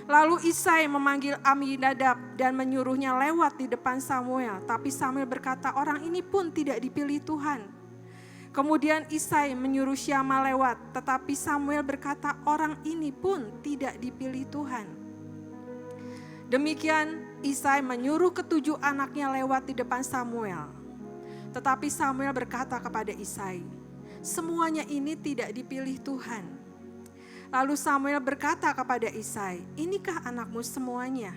Lalu Isai memanggil Aminadab dan menyuruhnya lewat di depan Samuel. Tapi Samuel berkata, orang ini pun tidak dipilih Tuhan. Kemudian Isai menyuruh Syama lewat, tetapi Samuel berkata, orang ini pun tidak dipilih Tuhan. Demikian Isai menyuruh ketujuh anaknya lewat di depan Samuel. Tetapi Samuel berkata kepada Isai, semuanya ini tidak dipilih Tuhan. Lalu Samuel berkata kepada Isai, inikah anakmu semuanya?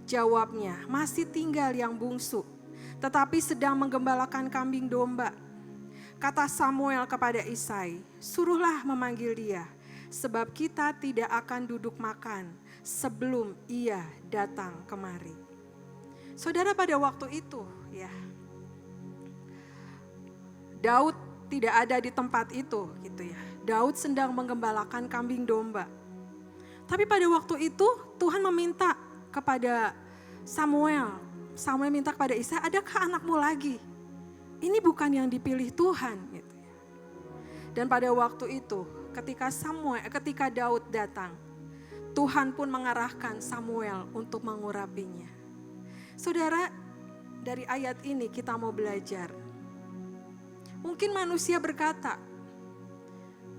Jawabnya, masih tinggal yang bungsu, tetapi sedang menggembalakan kambing domba. Kata Samuel kepada Isai, suruhlah memanggil dia, sebab kita tidak akan duduk makan sebelum ia datang kemari. Saudara, pada waktu itu ya, Daud tidak ada di tempat itu gitu ya. Daud sedang menggembalakan kambing domba. Tapi pada waktu itu Tuhan meminta kepada Samuel. Samuel minta kepada Isai, adakah anakmu lagi? Ini bukan yang dipilih Tuhan. Gitu ya. Dan pada waktu itu ketika Daud datang, Tuhan pun mengarahkan Samuel untuk mengurapinya. Saudara, dari ayat ini kita mau belajar. Mungkin manusia berkata,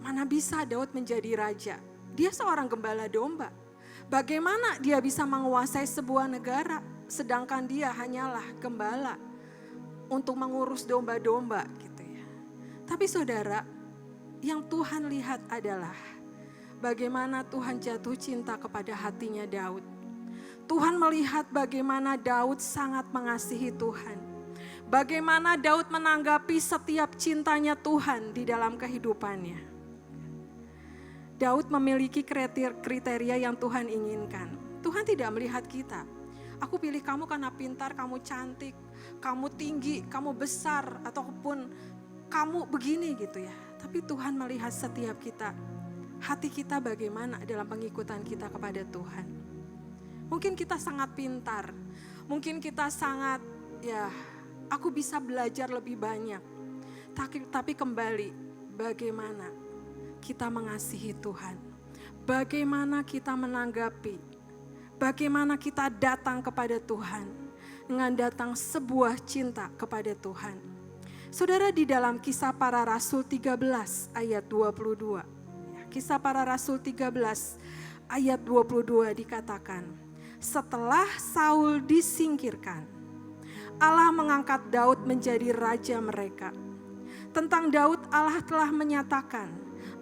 mana bisa Daud menjadi raja? Dia seorang gembala domba. Bagaimana dia bisa menguasai sebuah negara, sedangkan dia hanyalah gembala untuk mengurus domba-domba gitu ya. Tapi saudara, yang Tuhan lihat adalah bagaimana Tuhan jatuh cinta kepada hatinya Daud. Tuhan melihat bagaimana Daud sangat mengasihi Tuhan. Bagaimana Daud menanggapi setiap cintanya Tuhan di dalam kehidupannya. Daud memiliki kriteria yang Tuhan inginkan. Tuhan tidak melihat kita. Aku pilih kamu karena pintar, kamu cantik, kamu tinggi, kamu besar, ataupun kamu begini gitu ya. Tapi Tuhan melihat setiap kita. Hati kita bagaimana dalam pengikutan kita kepada Tuhan. Mungkin kita sangat pintar. Mungkin kita sangat aku bisa belajar lebih banyak. Tapi kembali, bagaimana kita mengasihi Tuhan? Bagaimana kita menanggapi? Bagaimana kita datang kepada Tuhan? Dengan datang sebuah cinta kepada Tuhan. Saudara, di dalam Kisah Para Rasul 13 ayat 22. Kisah Para Rasul 13 ayat 22 dikatakan, setelah Saul disingkirkan, Allah mengangkat Daud menjadi raja mereka. Tentang Daud Allah telah menyatakan,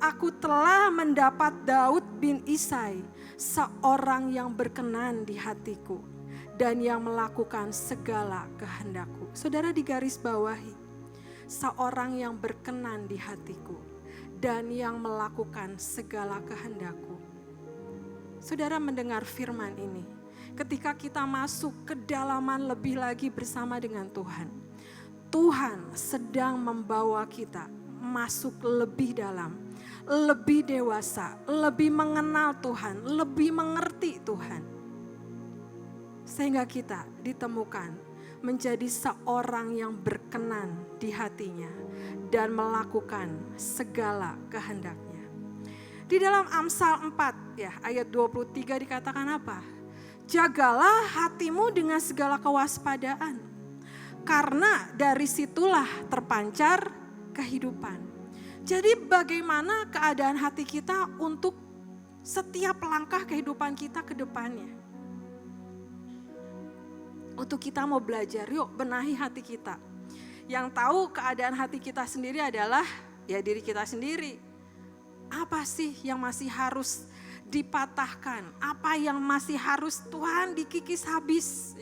aku telah mendapat Daud bin Isai, seorang yang berkenan di hatiku dan yang melakukan segala kehendakku. Saudara, di garis bawahi, seorang yang berkenan di hatiku dan yang melakukan segala kehendakku. Saudara mendengar firman ini, ketika kita masuk ke kedalaman lebih lagi bersama dengan Tuhan, Tuhan sedang membawa kita masuk lebih dalam, lebih dewasa, lebih mengenal Tuhan, lebih mengerti Tuhan. Sehingga kita ditemukan menjadi seorang yang berkenan di hatinya dan melakukan segala kehendaknya. Di dalam Amsal 4 ayat 23 dikatakan apa? Jagalah hatimu dengan segala kewaspadaan, karena dari situlah terpancar kehidupan. Jadi bagaimana keadaan hati kita untuk setiap langkah kehidupan kita ke depannya? Untuk kita mau belajar, yuk benahi hati kita. Yang tahu keadaan hati kita sendiri adalah diri kita sendiri. Apa sih yang masih harus dipatahkan, apa yang masih harus Tuhan dikikis habis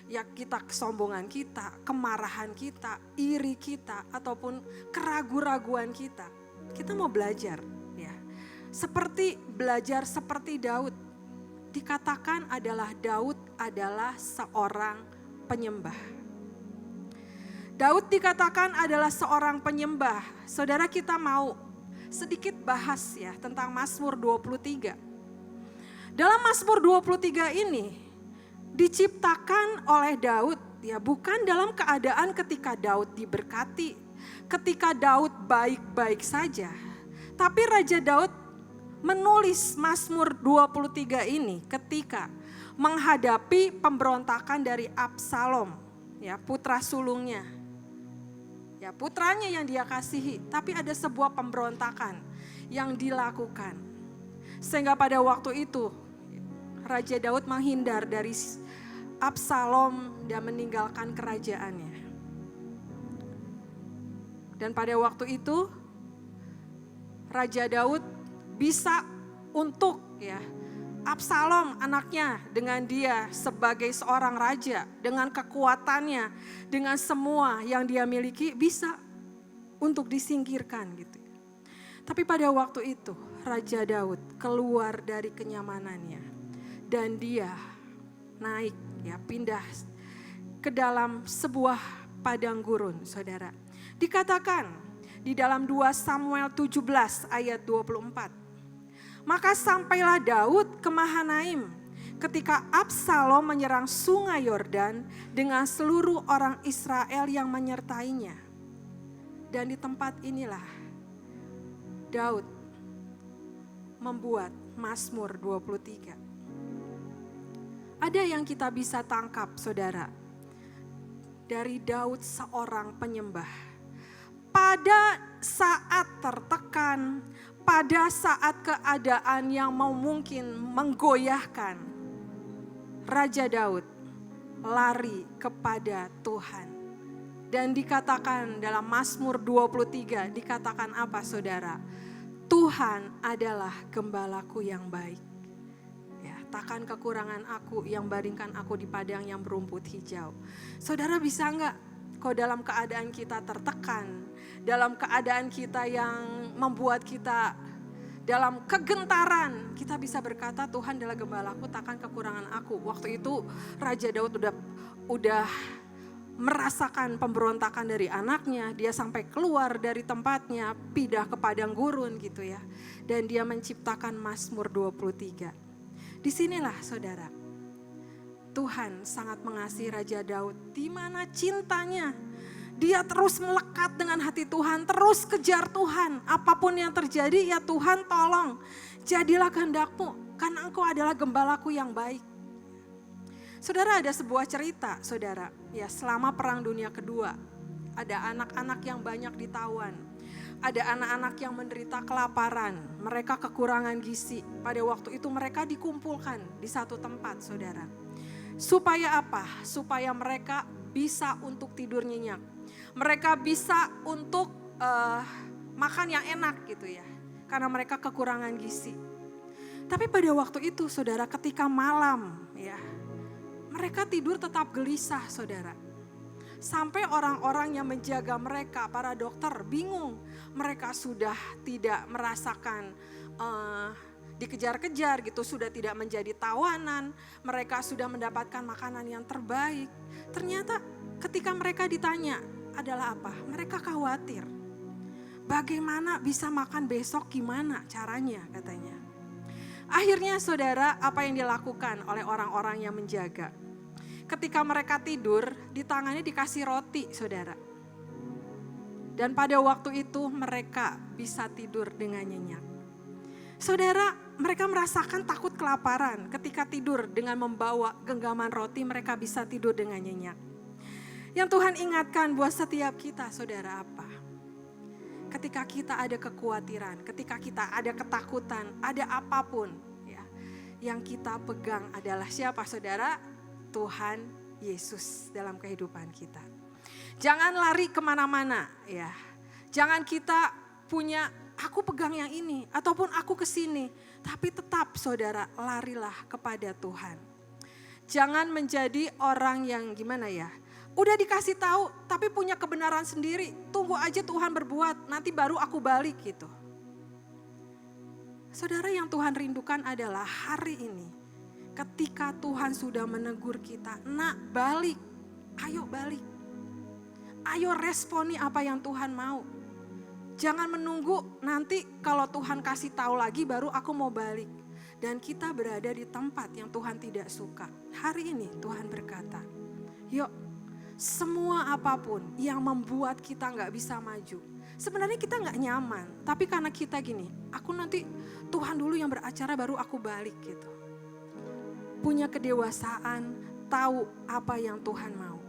ya kita, kesombongan kita, kemarahan kita, iri kita, ataupun keraguan-raguan kita. Kita mau belajar belajar seperti Daud. Dikatakan Daud adalah seorang penyembah. Daud dikatakan adalah seorang penyembah. Saudara, kita mau sedikit bahas tentang Mazmur 23. Dalam Mazmur 23 ini diciptakan oleh Daud bukan dalam keadaan ketika Daud diberkati, ketika Daud baik-baik saja. Tapi Raja Daud menulis Mazmur 23 ini ketika menghadapi pemberontakan dari Absalom, putra sulungnya. Putranya yang dia kasihi, tapi ada sebuah pemberontakan yang dilakukan. Sehingga pada waktu itu Raja Daud menghindar dari Absalom dan meninggalkan kerajaannya. Dan pada waktu itu Raja Daud bisa untuk Absalom anaknya dengan dia sebagai seorang raja, dengan kekuatannya, dengan semua yang dia miliki bisa untuk disingkirkan gitu. Tapi pada waktu itu Raja Daud keluar dari kenyamanannya dan dia naik pindah ke dalam sebuah padang gurun, saudara. Dikatakan di dalam 2 Samuel 17 ayat 24. Maka sampailah Daud ke Mahanaim ketika Absalom menyerang sungai Yordan dengan seluruh orang Israel yang menyertainya. Dan di tempat inilah Daud membuat Mazmur 23. Ada yang kita bisa tangkap, saudara, dari Daud seorang penyembah. Pada saat tertekan, pada saat keadaan yang mungkin menggoyahkan, Raja Daud lari kepada Tuhan. Dan dikatakan dalam Mazmur 23, dikatakan apa, saudara? Tuhan adalah gembalaku yang baik. Takkan kekurangan aku yang baringkan aku di padang yang berumput hijau. Saudara, bisa enggak Kok dalam keadaan kita tertekan, dalam keadaan kita yang membuat kita dalam kegentaran, kita bisa berkata, Tuhan adalah gembalaku, takkan kekurangan aku. Waktu itu Raja Daud udah merasakan pemberontakan dari anaknya, dia sampai keluar dari tempatnya, pindah ke padang gurun gitu ya. Dan dia menciptakan Mazmur 23. Disinilah saudara, Tuhan sangat mengasihi Raja Daud, di mana cintanya. Dia terus melekat dengan hati Tuhan, terus kejar Tuhan. Apapun yang terjadi, ya Tuhan tolong. Jadilah kehendak-Mu, karena Engkau adalah gembalaku yang baik. Saudara, ada sebuah cerita, saudara. Ya, selama Perang Dunia Kedua, ada anak-anak yang banyak ditawan. Ada anak-anak yang menderita kelaparan, mereka kekurangan gizi. Pada waktu itu mereka dikumpulkan di satu tempat, saudara. Supaya apa? Supaya mereka bisa untuk tidur nyenyak. Mereka bisa untuk makan yang enak gitu ya. Karena mereka kekurangan gizi. Tapi pada waktu itu saudara, ketika malam ya, mereka tidur tetap gelisah saudara. Sampai orang-orang yang menjaga mereka, para dokter bingung. Mereka sudah tidak merasakan dikejar-kejar gitu, sudah tidak menjadi tawanan, mereka sudah mendapatkan makanan yang terbaik. Ternyata ketika mereka ditanya adalah apa? Mereka khawatir. Bagaimana bisa makan besok, gimana caranya katanya. Akhirnya saudara, apa yang dilakukan oleh orang-orang yang menjaga? Ketika mereka tidur, di tangannya dikasih roti saudara. Dan pada waktu itu mereka bisa tidur dengan nyenyak. Saudara, mereka merasakan takut kelaparan. Ketika tidur dengan membawa genggaman roti, mereka bisa tidur dengan nyenyak. Yang Tuhan ingatkan buat setiap kita, saudara, apa? Ketika kita ada kekhawatiran, ketika kita ada ketakutan, ada apapun, ya, yang kita pegang adalah siapa, saudara? Tuhan Yesus dalam kehidupan kita. Jangan lari kemana-mana, ya. Jangan kita punya aku pegang yang ini, ataupun aku kesini. Tapi tetap saudara, larilah kepada Tuhan. Jangan menjadi orang yang gimana ya, udah dikasih tahu tapi punya kebenaran sendiri. Tunggu aja Tuhan berbuat, nanti baru aku balik gitu. Saudara, yang Tuhan rindukan adalah hari ini. Ketika Tuhan sudah menegur kita, nak balik, ayo balik. Ayo responi apa yang Tuhan mau. Jangan menunggu nanti kalau Tuhan kasih tahu lagi baru aku mau balik. Dan kita berada di tempat yang Tuhan tidak suka. Hari ini Tuhan berkata, yuk semua apapun yang membuat kita gak bisa maju. Sebenarnya kita gak nyaman, tapi karena kita gini, aku nanti Tuhan dulu yang beracara baru aku balik gitu. Punya kedewasaan, tahu apa yang Tuhan mau.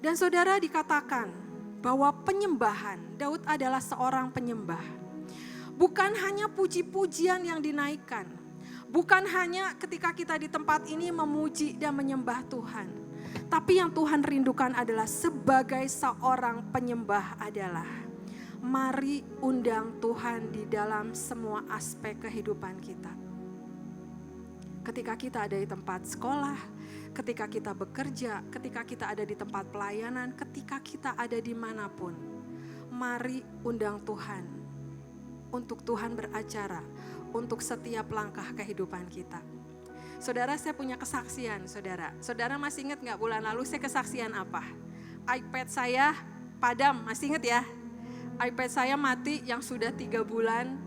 Dan saudara, dikatakan bahwa penyembahan, Daud adalah seorang penyembah. Bukan hanya puji-pujian yang dinaikkan. Bukan hanya ketika kita di tempat ini memuji dan menyembah Tuhan. Tapi yang Tuhan rindukan adalah sebagai seorang penyembah adalah mari undang Tuhan di dalam semua aspek kehidupan kita. Ketika kita ada di tempat sekolah, ketika kita bekerja, ketika kita ada di tempat pelayanan, ketika kita ada dimanapun, mari undang Tuhan untuk Tuhan beracara untuk setiap langkah kehidupan kita. Saudara, saya punya kesaksian, saudara. Saudara masih ingat gak bulan lalu saya kesaksian apa? iPad saya padam, masih ingat ya? iPad saya mati yang sudah 3 bulan,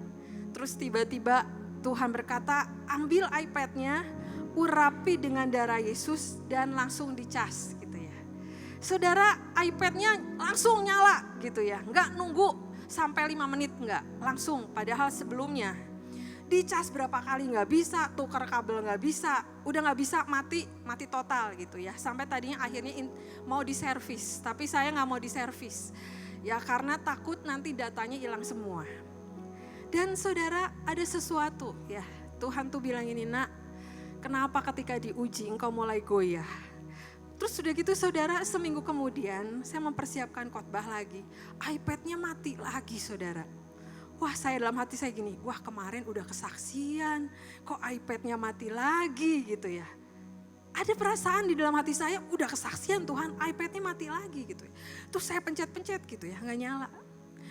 terus tiba-tiba Tuhan berkata, ambil iPad-nya, urapi dengan darah Yesus dan langsung dicas gitu ya. Saudara, iPad-nya langsung nyala gitu ya. Enggak nunggu sampai 5 menit, enggak. Langsung, padahal sebelumnya dicas berapa kali enggak bisa, tukar kabel enggak bisa, udah enggak bisa, mati total gitu ya. Sampai tadinya akhirnya mau diservis, tapi saya enggak mau diservis. Ya karena takut nanti datanya hilang semua. Dan saudara, ada sesuatu ya, Tuhan tuh bilang ini, nak, kenapa ketika diuji engkau mulai goyah? Terus sudah gitu saudara, seminggu kemudian saya mempersiapkan khotbah lagi, iPad-nya mati lagi saudara. Wah, saya dalam hati saya gini, wah kemarin udah kesaksian, kok iPad-nya mati lagi gitu ya. ada perasaan di dalam hati saya, udah kesaksian Tuhan, iPad-nya mati lagi gitu. Terus saya pencet-pencet gitu ya, nggak nyala.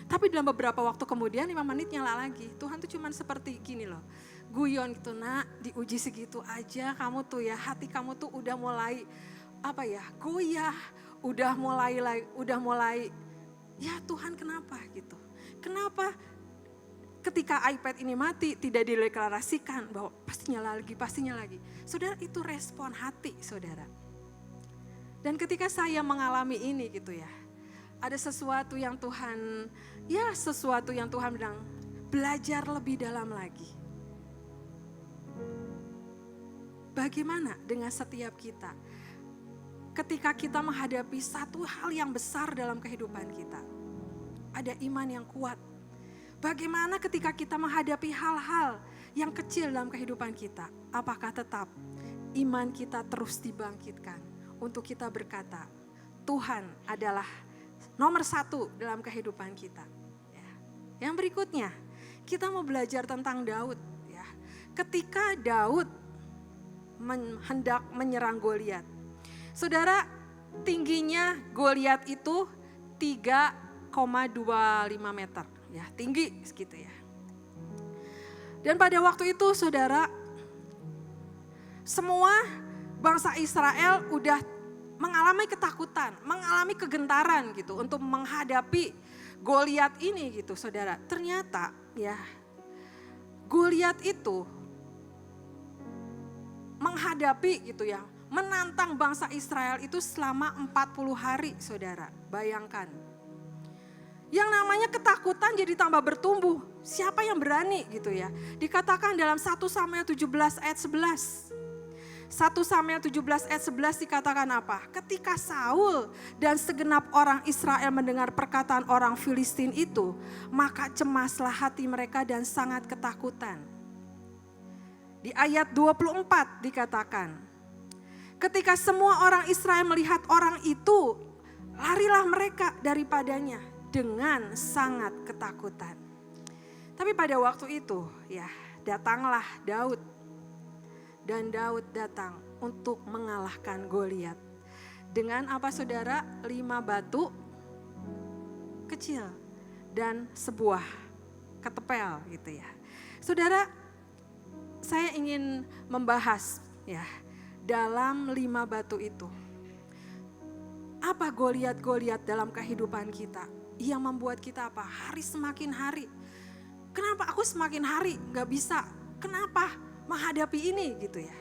Tapi dalam beberapa waktu kemudian 5 menit nyala lagi. Tuhan tuh cuman seperti gini loh, guyon gitu, nak diuji segitu aja kamu tuh ya, hati kamu tuh udah mulai goyah, udah mulai, ya Tuhan kenapa gitu. Kenapa ketika iPad ini mati tidak dideklarasikan bahwa pasti nyala lagi. Saudara, itu respon hati saudara. Dan ketika saya mengalami ini gitu ya, ada sesuatu yang Tuhan bilang, belajar lebih dalam lagi. Bagaimana dengan setiap kita? Ketika kita menghadapi satu hal yang besar dalam kehidupan kita, ada iman yang kuat. Bagaimana ketika kita menghadapi hal-hal yang kecil dalam kehidupan kita, apakah tetap iman kita terus dibangkitkan untuk kita berkata, Tuhan adalah nomor 1 dalam kehidupan kita. Ya. Yang berikutnya, kita mau belajar tentang Daud. Ya. Ketika Daud hendak menyerang Goliat, saudara, tingginya Goliat itu 3,25 meter. Ya, tinggi segitu ya. Dan pada waktu itu saudara, semua bangsa Israel udah mengalami ketakutan, mengalami kegentaran gitu untuk menghadapi Goliat ini gitu saudara. Ternyata ya, Goliat itu menghadapi gitu ya, menantang bangsa Israel itu selama 40 hari saudara. Bayangkan. Yang namanya ketakutan jadi tambah bertumbuh. Siapa yang berani gitu ya. Dikatakan dalam 1 Samuel 17 ayat 11. 1 Samuel 17 ayat 11 dikatakan apa? Ketika Saul dan segenap orang Israel mendengar perkataan orang Filistin itu, maka cemaslah hati mereka dan sangat ketakutan. Di ayat 24 dikatakan, ketika semua orang Israel melihat orang itu, larilah mereka daripadanya dengan sangat ketakutan. Tapi pada waktu itu ya, datanglah Daud. Dan Daud datang untuk mengalahkan Goliat. Dengan apa saudara? 5 batu kecil dan sebuah ketepel gitu ya. Saudara, saya ingin membahas ya, dalam 5 batu itu. Apa Goliat-Goliat dalam kehidupan kita yang membuat kita apa? Hari semakin hari. Kenapa aku semakin hari gak bisa? Kenapa menghadapi ini gitu ya?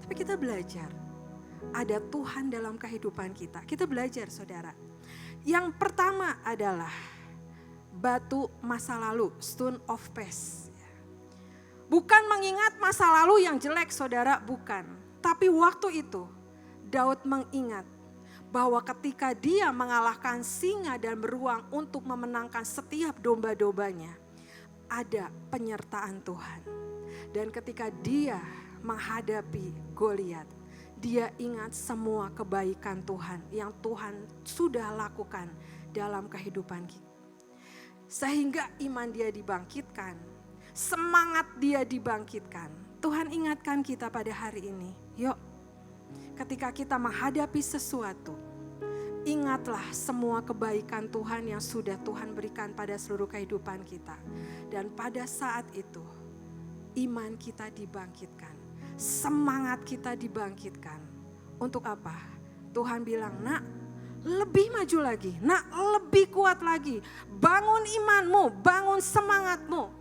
Tapi kita belajar. Ada Tuhan dalam kehidupan kita. Kita belajar saudara. Yang pertama adalah batu masa lalu, stone of past. Bukan mengingat masa lalu yang jelek saudara, bukan. Tapi waktu itu Daud mengingat bahwa ketika dia mengalahkan singa dan beruang untuk memenangkan setiap domba-dombanya, ada penyertaan Tuhan. Dan ketika dia menghadapi Goliat, dia ingat semua kebaikan Tuhan yang Tuhan sudah lakukan dalam kehidupan kita. Sehingga iman dia dibangkitkan, semangat dia dibangkitkan. Tuhan ingatkan kita pada hari ini, yuk ketika kita menghadapi sesuatu, ingatlah semua kebaikan Tuhan yang sudah Tuhan berikan pada seluruh kehidupan kita. Dan pada saat itu, iman kita dibangkitkan, semangat kita dibangkitkan. Untuk apa? Tuhan bilang, nak lebih maju lagi, nak lebih kuat lagi. Bangun imanmu, bangun semangatmu.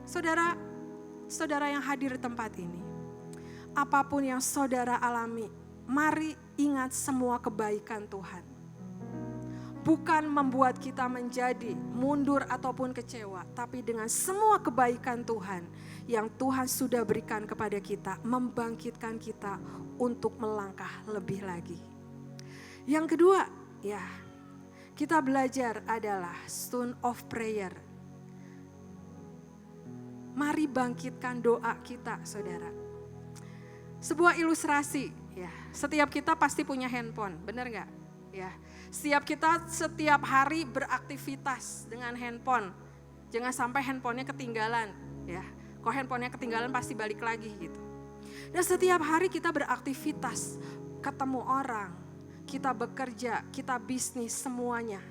Saudara yang hadir di tempat ini, apapun yang saudara alami, mari ingat semua kebaikan Tuhan. Bukan membuat kita menjadi mundur ataupun kecewa, tapi dengan semua kebaikan Tuhan yang Tuhan sudah berikan kepada kita, membangkitkan kita untuk melangkah lebih lagi. Yang kedua, ya, kita belajar adalah stone of prayer. Mari bangkitkan doa kita, saudara. Sebuah ilustrasi, ya. Setiap kita pasti punya handphone, benar nggak? Ya. Setiap hari beraktivitas dengan handphone. Jangan sampai handphonenya ketinggalan, ya. Kalau handphonenya ketinggalan pasti balik lagi gitu. Dan setiap hari kita beraktivitas, ketemu orang, kita bekerja, kita bisnis, semuanya.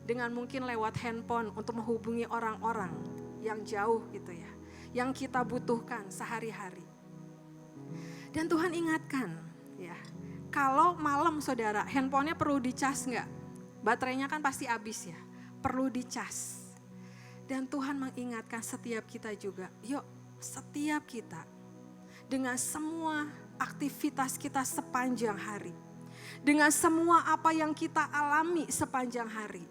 Dengan mungkin lewat handphone untuk menghubungi orang-orang yang jauh gitu ya. Yang kita butuhkan sehari-hari. Dan Tuhan ingatkan ya, kalau malam saudara, handphonenya perlu dicas enggak? Baterainya kan pasti habis ya, perlu dicas. Dan Tuhan mengingatkan setiap kita juga, yuk setiap kita dengan semua aktivitas kita sepanjang hari, dengan semua apa yang kita alami sepanjang hari,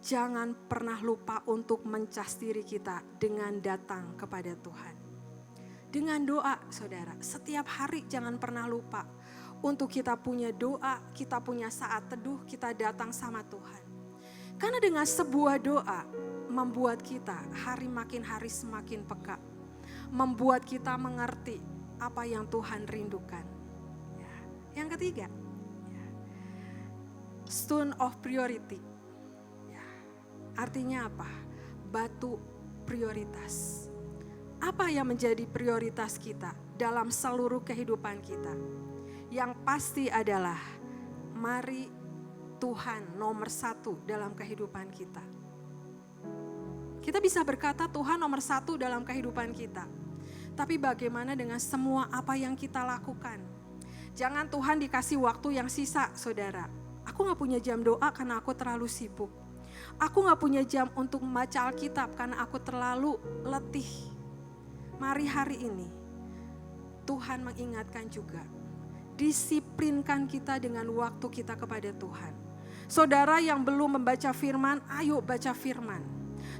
jangan pernah lupa untuk mencas diri kita dengan datang kepada Tuhan. Dengan doa saudara, setiap hari jangan pernah lupa untuk kita punya doa, kita punya saat teduh, kita datang sama Tuhan. Karena dengan sebuah doa membuat kita hari makin hari semakin peka. Membuat kita mengerti apa yang Tuhan rindukan. Ya. Yang ketiga, ya. Stone of priority. Ya. Artinya apa? Batu prioritas. Apa yang menjadi prioritas kita dalam seluruh kehidupan kita? Yang pasti adalah mari Tuhan nomor 1 dalam kehidupan kita. Kita bisa berkata Tuhan nomor 1 dalam kehidupan kita. Tapi bagaimana dengan semua apa yang kita lakukan? Jangan Tuhan dikasih waktu yang sisa saudara. Aku gak punya jam doa karena aku terlalu sibuk. Aku gak punya jam untuk membaca Alkitab karena aku terlalu letih. Mari hari ini Tuhan mengingatkan juga. Disiplinkan kita dengan waktu kita kepada Tuhan. Saudara yang belum membaca firman, ayo baca firman.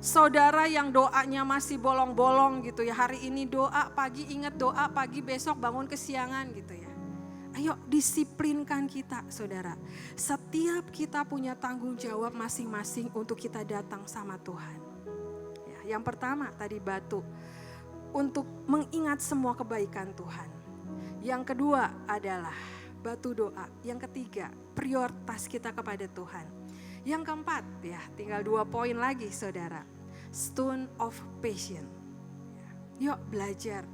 Saudara yang doanya masih bolong-bolong gitu ya. Hari ini doa, pagi ingat doa, pagi besok bangun kesiangan gitu ya. Ayo disiplinkan kita saudara. Setiap kita punya tanggung jawab masing-masing untuk kita datang sama Tuhan. Ya, yang pertama tadi batu. Untuk mengingat semua kebaikan Tuhan. Yang kedua adalah batu doa. Yang ketiga prioritas kita kepada Tuhan. Yang keempat ya tinggal 2 poin lagi saudara. Stone of passion. Yuk belajar.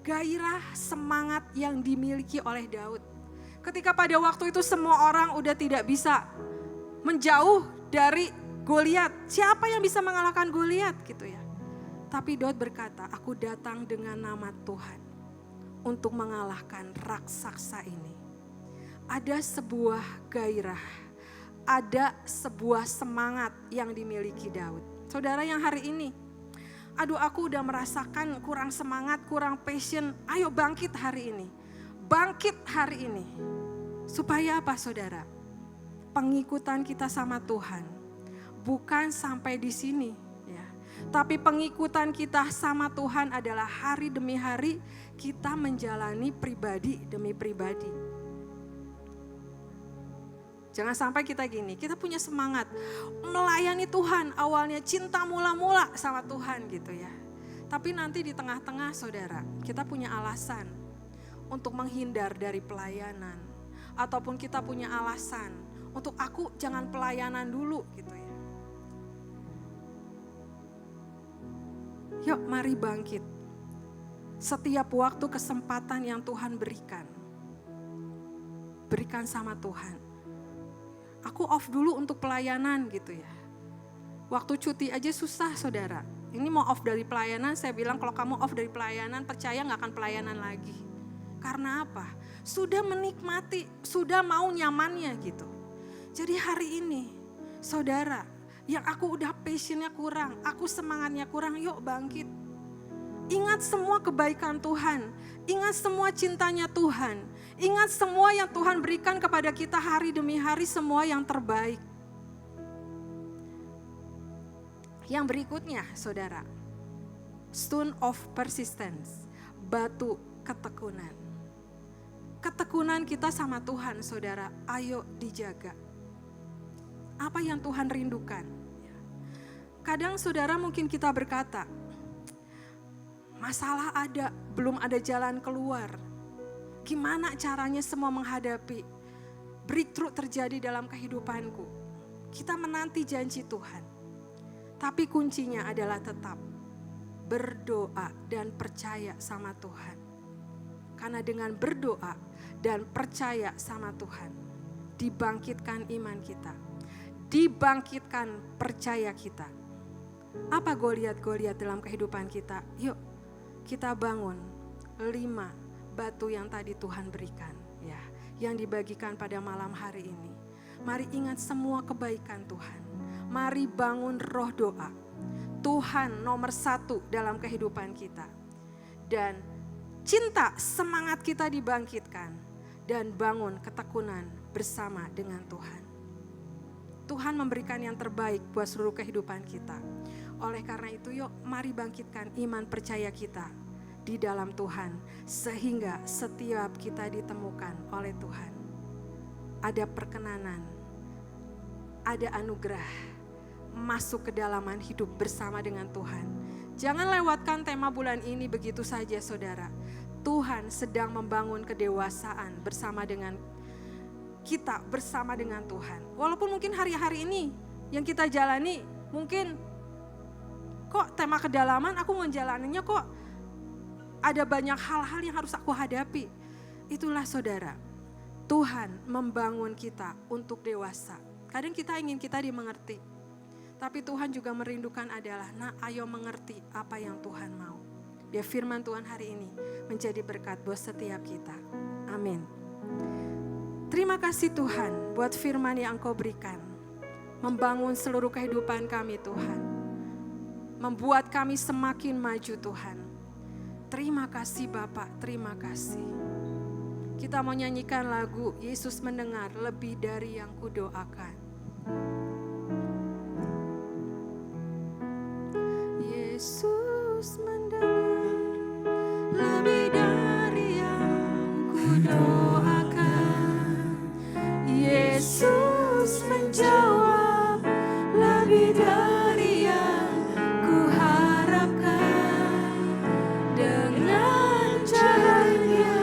Gairah semangat yang dimiliki oleh Daud. Ketika pada waktu itu semua orang udah tidak bisa menjauh dari Goliat. Siapa yang bisa mengalahkan Goliat gitu ya. Tapi Daud berkata, aku datang dengan nama Tuhan untuk mengalahkan raksasa ini. Ada sebuah gairah. Ada sebuah semangat yang dimiliki Daud. Saudara yang hari ini, aduh aku udah merasakan kurang semangat, kurang passion. Ayo bangkit hari ini. Bangkit hari ini. Supaya apa saudara? Pengikutan kita sama Tuhan. Bukan sampai di sini. Ya. Tapi pengikutan kita sama Tuhan adalah hari demi hari kita menjalani pribadi demi pribadi. Jangan sampai kita gini, kita punya semangat melayani Tuhan, awalnya cinta mula-mula sama Tuhan gitu ya. Tapi nanti di tengah-tengah saudara, kita punya alasan untuk menghindar dari pelayanan. Ataupun kita punya alasan untuk aku jangan pelayanan dulu gitu ya. Yuk mari bangkit. Setiap waktu kesempatan yang Tuhan berikan. Berikan sama Tuhan. Aku off dulu untuk pelayanan gitu ya. Waktu cuti aja susah saudara. Ini mau off dari pelayanan, saya bilang kalau kamu off dari pelayanan percaya gak akan pelayanan lagi. Karena apa? Sudah menikmati, sudah mau nyamannya gitu. Jadi hari ini saudara yang aku udah passionnya kurang, aku semangatnya kurang, yuk bangkit. Ingat semua kebaikan Tuhan, ingat semua cintanya Tuhan, ingat semua yang Tuhan berikan kepada kita hari demi hari, semua yang terbaik. Yang berikutnya saudara, stone of persistence, batu ketekunan. Ketekunan kita sama Tuhan saudara, ayo dijaga. Apa yang Tuhan rindukan? Kadang saudara mungkin kita berkata, masalah ada, belum ada jalan keluar. Gimana caranya semua menghadapi breakthrough terjadi dalam kehidupanku? Kita menanti janji Tuhan. Tapi kuncinya adalah tetap berdoa dan percaya sama Tuhan. Karena dengan berdoa dan percaya sama Tuhan, dibangkitkan iman kita, dibangkitkan percaya kita. Apa Goliat-Goliat dalam kehidupan kita? Yuk kita bangun 5 batu yang tadi Tuhan berikan, ya, yang dibagikan pada malam hari ini. Mari ingat semua kebaikan Tuhan. Mari bangun roh doa. Tuhan nomor 1 dalam kehidupan kita. Dan cinta, semangat kita dibangkitkan. Dan bangun ketekunan bersama dengan Tuhan. Tuhan memberikan yang terbaik buat seluruh kehidupan kita. Oleh karena itu yuk mari bangkitkan iman percaya kita di dalam Tuhan. Sehingga setiap kita ditemukan oleh Tuhan. Ada perkenanan, ada anugerah, masuk ke dalaman hidup bersama dengan Tuhan. Jangan lewatkan tema bulan ini begitu saja saudara. Tuhan sedang membangun kedewasaan bersama dengan kita, bersama dengan Tuhan. Walaupun mungkin hari-hari ini yang kita jalani, mungkin kok tema kedalaman aku menjalaninya kok ada banyak hal-hal yang harus aku hadapi. Itulah saudara, Tuhan membangun kita untuk dewasa. Kadang kita ingin kita dimengerti. Tapi Tuhan juga merindukan adalah, nah ayo mengerti apa yang Tuhan mau. Biar firman Tuhan hari ini menjadi berkat buat setiap kita. Amin. Terima kasih Tuhan buat firman yang Engkau berikan. Membangun seluruh kehidupan kami Tuhan. Membuat kami semakin maju Tuhan. Terima kasih Bapak, terima kasih. Kita mau nyanyikan lagu Yesus mendengar lebih dari yang kudoakan. Yesus mendengar lebih dari yang kudoakan. Yesus menjawab lebih dari yang kuharapkan. Dengan caranya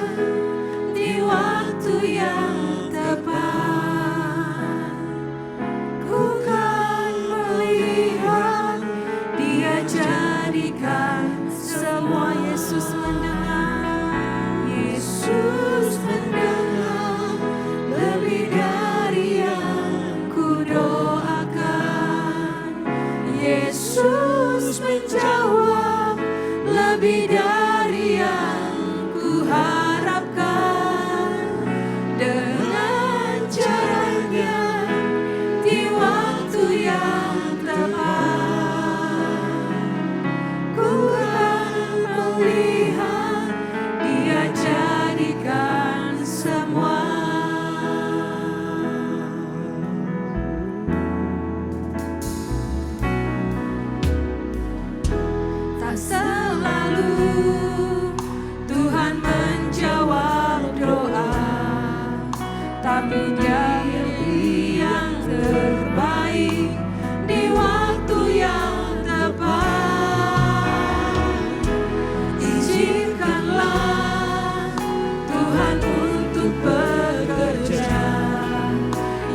di waktu yang tepat, ku kan melihat Dia jadikan semua. Yesus mendengar, Yesus mendengar lebih dari yang kudoakan. Yesus menjawab lebih dari yang kuharapkan. Dengan caranya di waktu yang tepat, ku kan melihat Dia jadikan semua. Tak selalu Tuhan menjawab doa, tapi Dia beri yang terbaik di waktu yang tepat. Izinkanlah Tuhan untuk bekerja,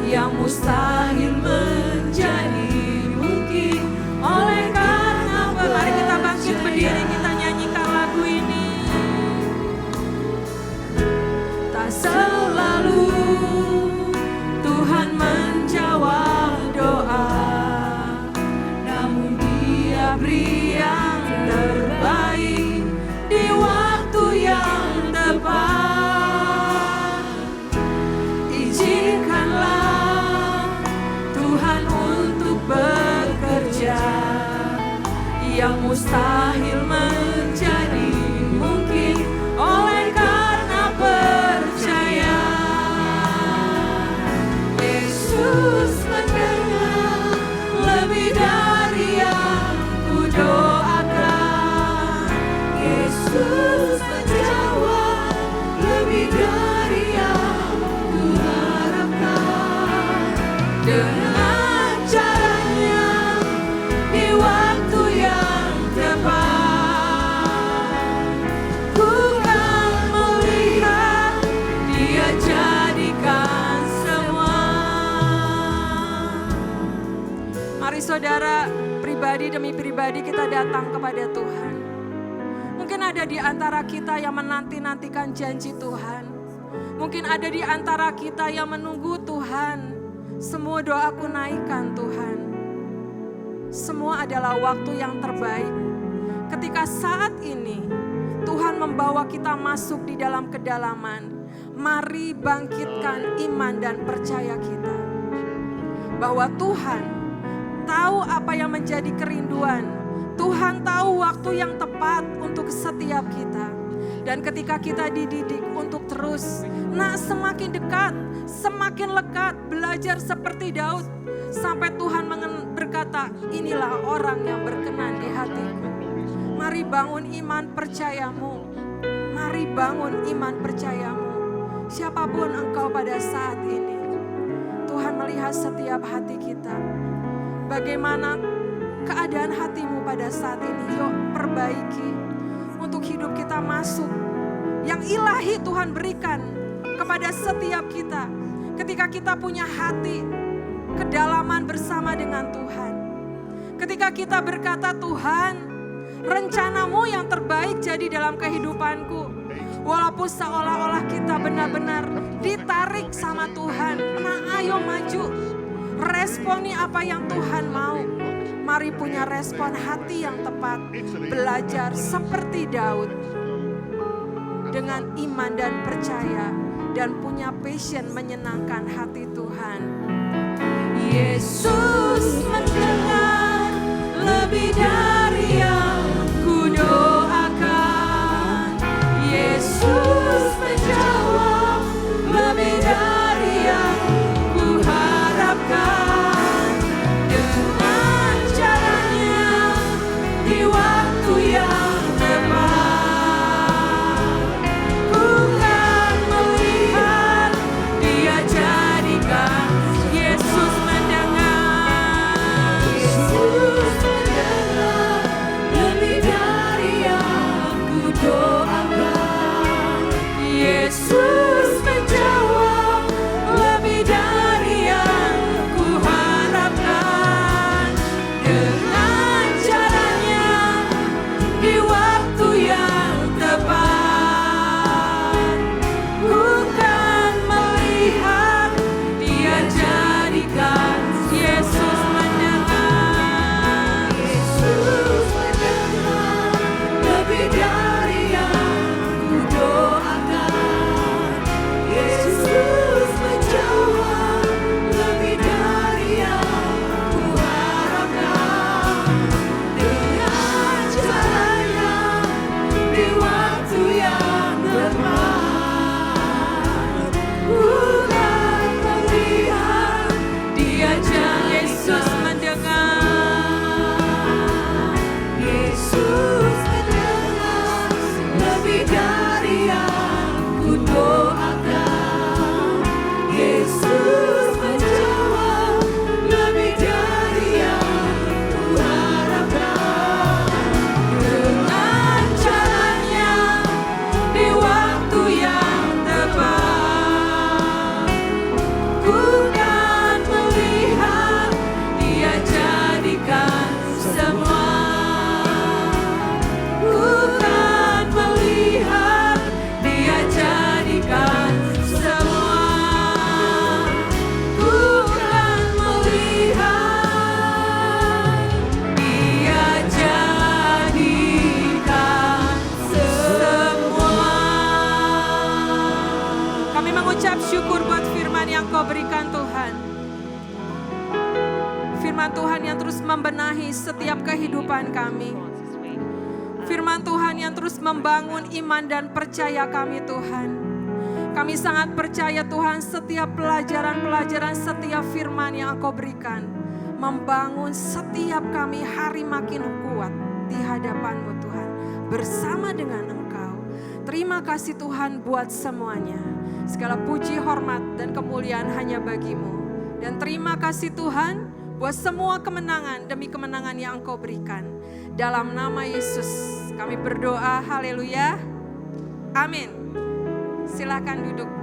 yang mustahil menjadi mungkin. Oleh karena apa? Mari kita bangkit berdiri, kita nyanyikan lagu ini. Tak selalu Tuhan menjawab doa, namun Dia beri yang terbaik di waktu yang tepat. Izinkanlah Tuhan untuk bekerja, yang mustahil menjadi mungkin. Oleh karena percaya, Yesus mendengar lebih dari yang kudoakan. Yesus menjawab lebih dari yang kuharapkan. Dengan caranya di waktu yang tepat, ku kan melihat Dia jadikan semua. Mari saudara, pribadi demi pribadi kita datang kepada Tuhan. Mungkin ada di antara kita yang menanti-nantikan janji Tuhan. Mungkin ada di antara kita yang menunggu Tuhan. Semua doaku naikkan Tuhan. Semua adalah waktu yang terbaik. Ketika saat ini Tuhan membawa kita masuk di dalam kedalaman, mari bangkitkan iman dan percaya kita. Bahwa Tuhan tahu apa yang menjadi kerinduan. Tuhan tahu waktu yang tepat untuk setiap kita. Dan ketika kita dididik untuk terus, semakin dekat, semakin lekat, belajar seperti Daud. Sampai Tuhan berkata, inilah orang yang berkenan di hatiku. Mari bangun iman percayamu. Mari bangun iman percayamu. Siapapun engkau pada saat ini, Tuhan melihat setiap hati kita. Bagaimana keadaan hatimu pada saat ini? Yuk perbaiki untuk hidup kita masuk. Yang ilahi Tuhan berikan kepada setiap kita. Ketika kita punya hati kedalaman bersama dengan Tuhan. Ketika kita berkata, Tuhan, rencanamu yang terbaik jadi dalam kehidupanku. Walaupun seolah-olah kita benar-benar ditarik sama Tuhan. Ayo maju. Responi apa yang Tuhan mau. Mari punya respon hati yang tepat. Belajar seperti Daud. Dengan iman dan percaya. Dan punya passion menyenangkan hati Tuhan. Yesus mendengar lebih dari yang ku doakan. Yesus menjawab lebih dari yang ku harapkan. Dengan caranya di waktu yang tepat, ku kan melihat Dia jadikan. Yesus mendengar lebih dari yang ku doakan. Yesus menjawab lebih dari yang ku harapkan. Dengan caranya di waktu yang tepat, ku kan melihat Dia jadikan. Yesus mendengar lebih dari yang ku doakan. Yesus menjawab lebih dari yang ku harapkan. Dengan caranya di waktu yang tepat, ku kan melihat Dia jadi. Yesus mendengar. Yesus mendengar lebih dari yang ku doakan. Yesus menjawab lebih dari yang ku harapkan. Dengan caranya di waktu yang tepat, ku kan melihat Dia jadikan semua. Ku kan melihat Dia jadikan semua. Ku kan melihat Dia jadikan semua. Kami mengucap syukur buat firman yang Kau berikan Tuhan. Firman Tuhan yang terus membenahi setiap kehidupan kami. Firman Tuhan yang terus membangun iman dan percaya kami Tuhan. Kami sangat percaya Tuhan setiap pelajaran-pelajaran, setiap firman yang Engkau berikan. Membangun setiap kami hari makin kuat di hadapan-Mu Tuhan. Bersama dengan Engkau. Terima kasih Tuhan buat semuanya. Segala puji, hormat, dan kemuliaan hanya bagi-Mu. Dan terima kasih Tuhan buat semua kemenangan demi kemenangan yang Engkau berikan. Dalam nama Yesus kami berdoa, haleluya, amin. Silakan duduk.